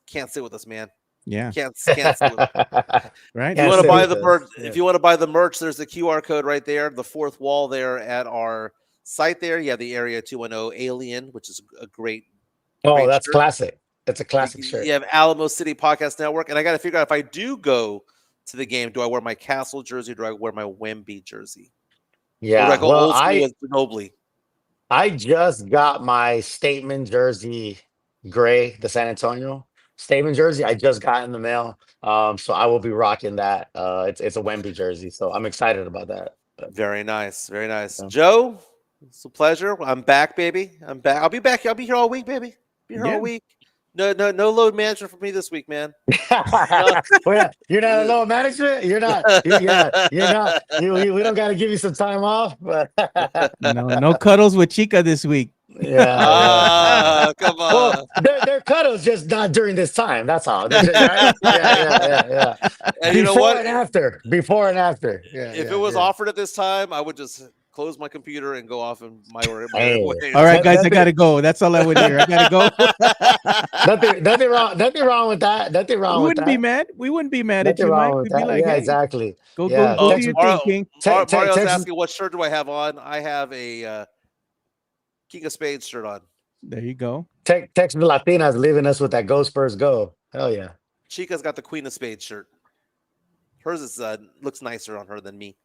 can't sit with us, man. Yeah. Can't sit with us. out. Right. If you Can't want to sit buy with the us. merch, Yeah. if you want to buy the merch, there's the QR code right there, the fourth wall there at our site. There, you have the Area 210 Alien, which is a great. Oh, Great that's shirt. classic. That's a classic shirt. You have Alamo City Podcast Network, and I got to figure out if I do go to the game, do I wear my Castle jersey or do I wear my Wemby jersey? Or do I Yeah. go Well, old school with Ginobili? I just got my statement jersey, gray, the San Antonio statement jersey. I just got in the mail. So I will be rocking that. It's a Wemby jersey, so I'm excited about that. Very nice, very nice. Yeah. Joe, it's a pleasure. I'm back, baby. I'm back. I'll be back. I'll be here all week, baby. Be here Yeah. all week. No load management for me this week, man. Well, yeah, you're not a low management. You're not. Yeah, you're not. We don't got to give you some time off, but No cuddles with Chica this week. yeah. Come Well, on. they're cuddles, just not during this time. That's all. Right? Yeah. And you know Before what? and after. Before and after. Yeah. If it was offered at this time, I would just close my computer and go off in my way. Hey. All right, guys, I gotta go. That's all I would hear. I gotta go. Nothing wrong with that. Nothing wrong We with wouldn't that. be mad. We wouldn't be mad at Nothing you, wrong Mike. with We'd be that. like, Yeah, hey, exactly. go Yeah. do Text- your thing, King. Mario's text- asking what shirt do I have on. I have a King of Spades shirt on. There you go. Text the Latinas leaving us with that Go Spurs Go. Hell yeah. Chica's got the Queen of Spades shirt. Hers is looks nicer on her than me.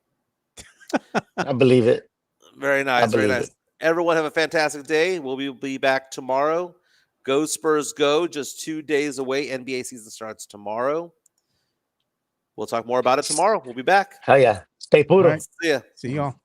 I believe it. Very nice, very believe nice. it. Everyone have a fantastic day. We'll be back tomorrow. Go Spurs Go, just 2 days away. NBA season starts tomorrow. We'll talk more about it tomorrow. We'll be back. Hell yeah. Stay puro. All right. See ya. See y'all.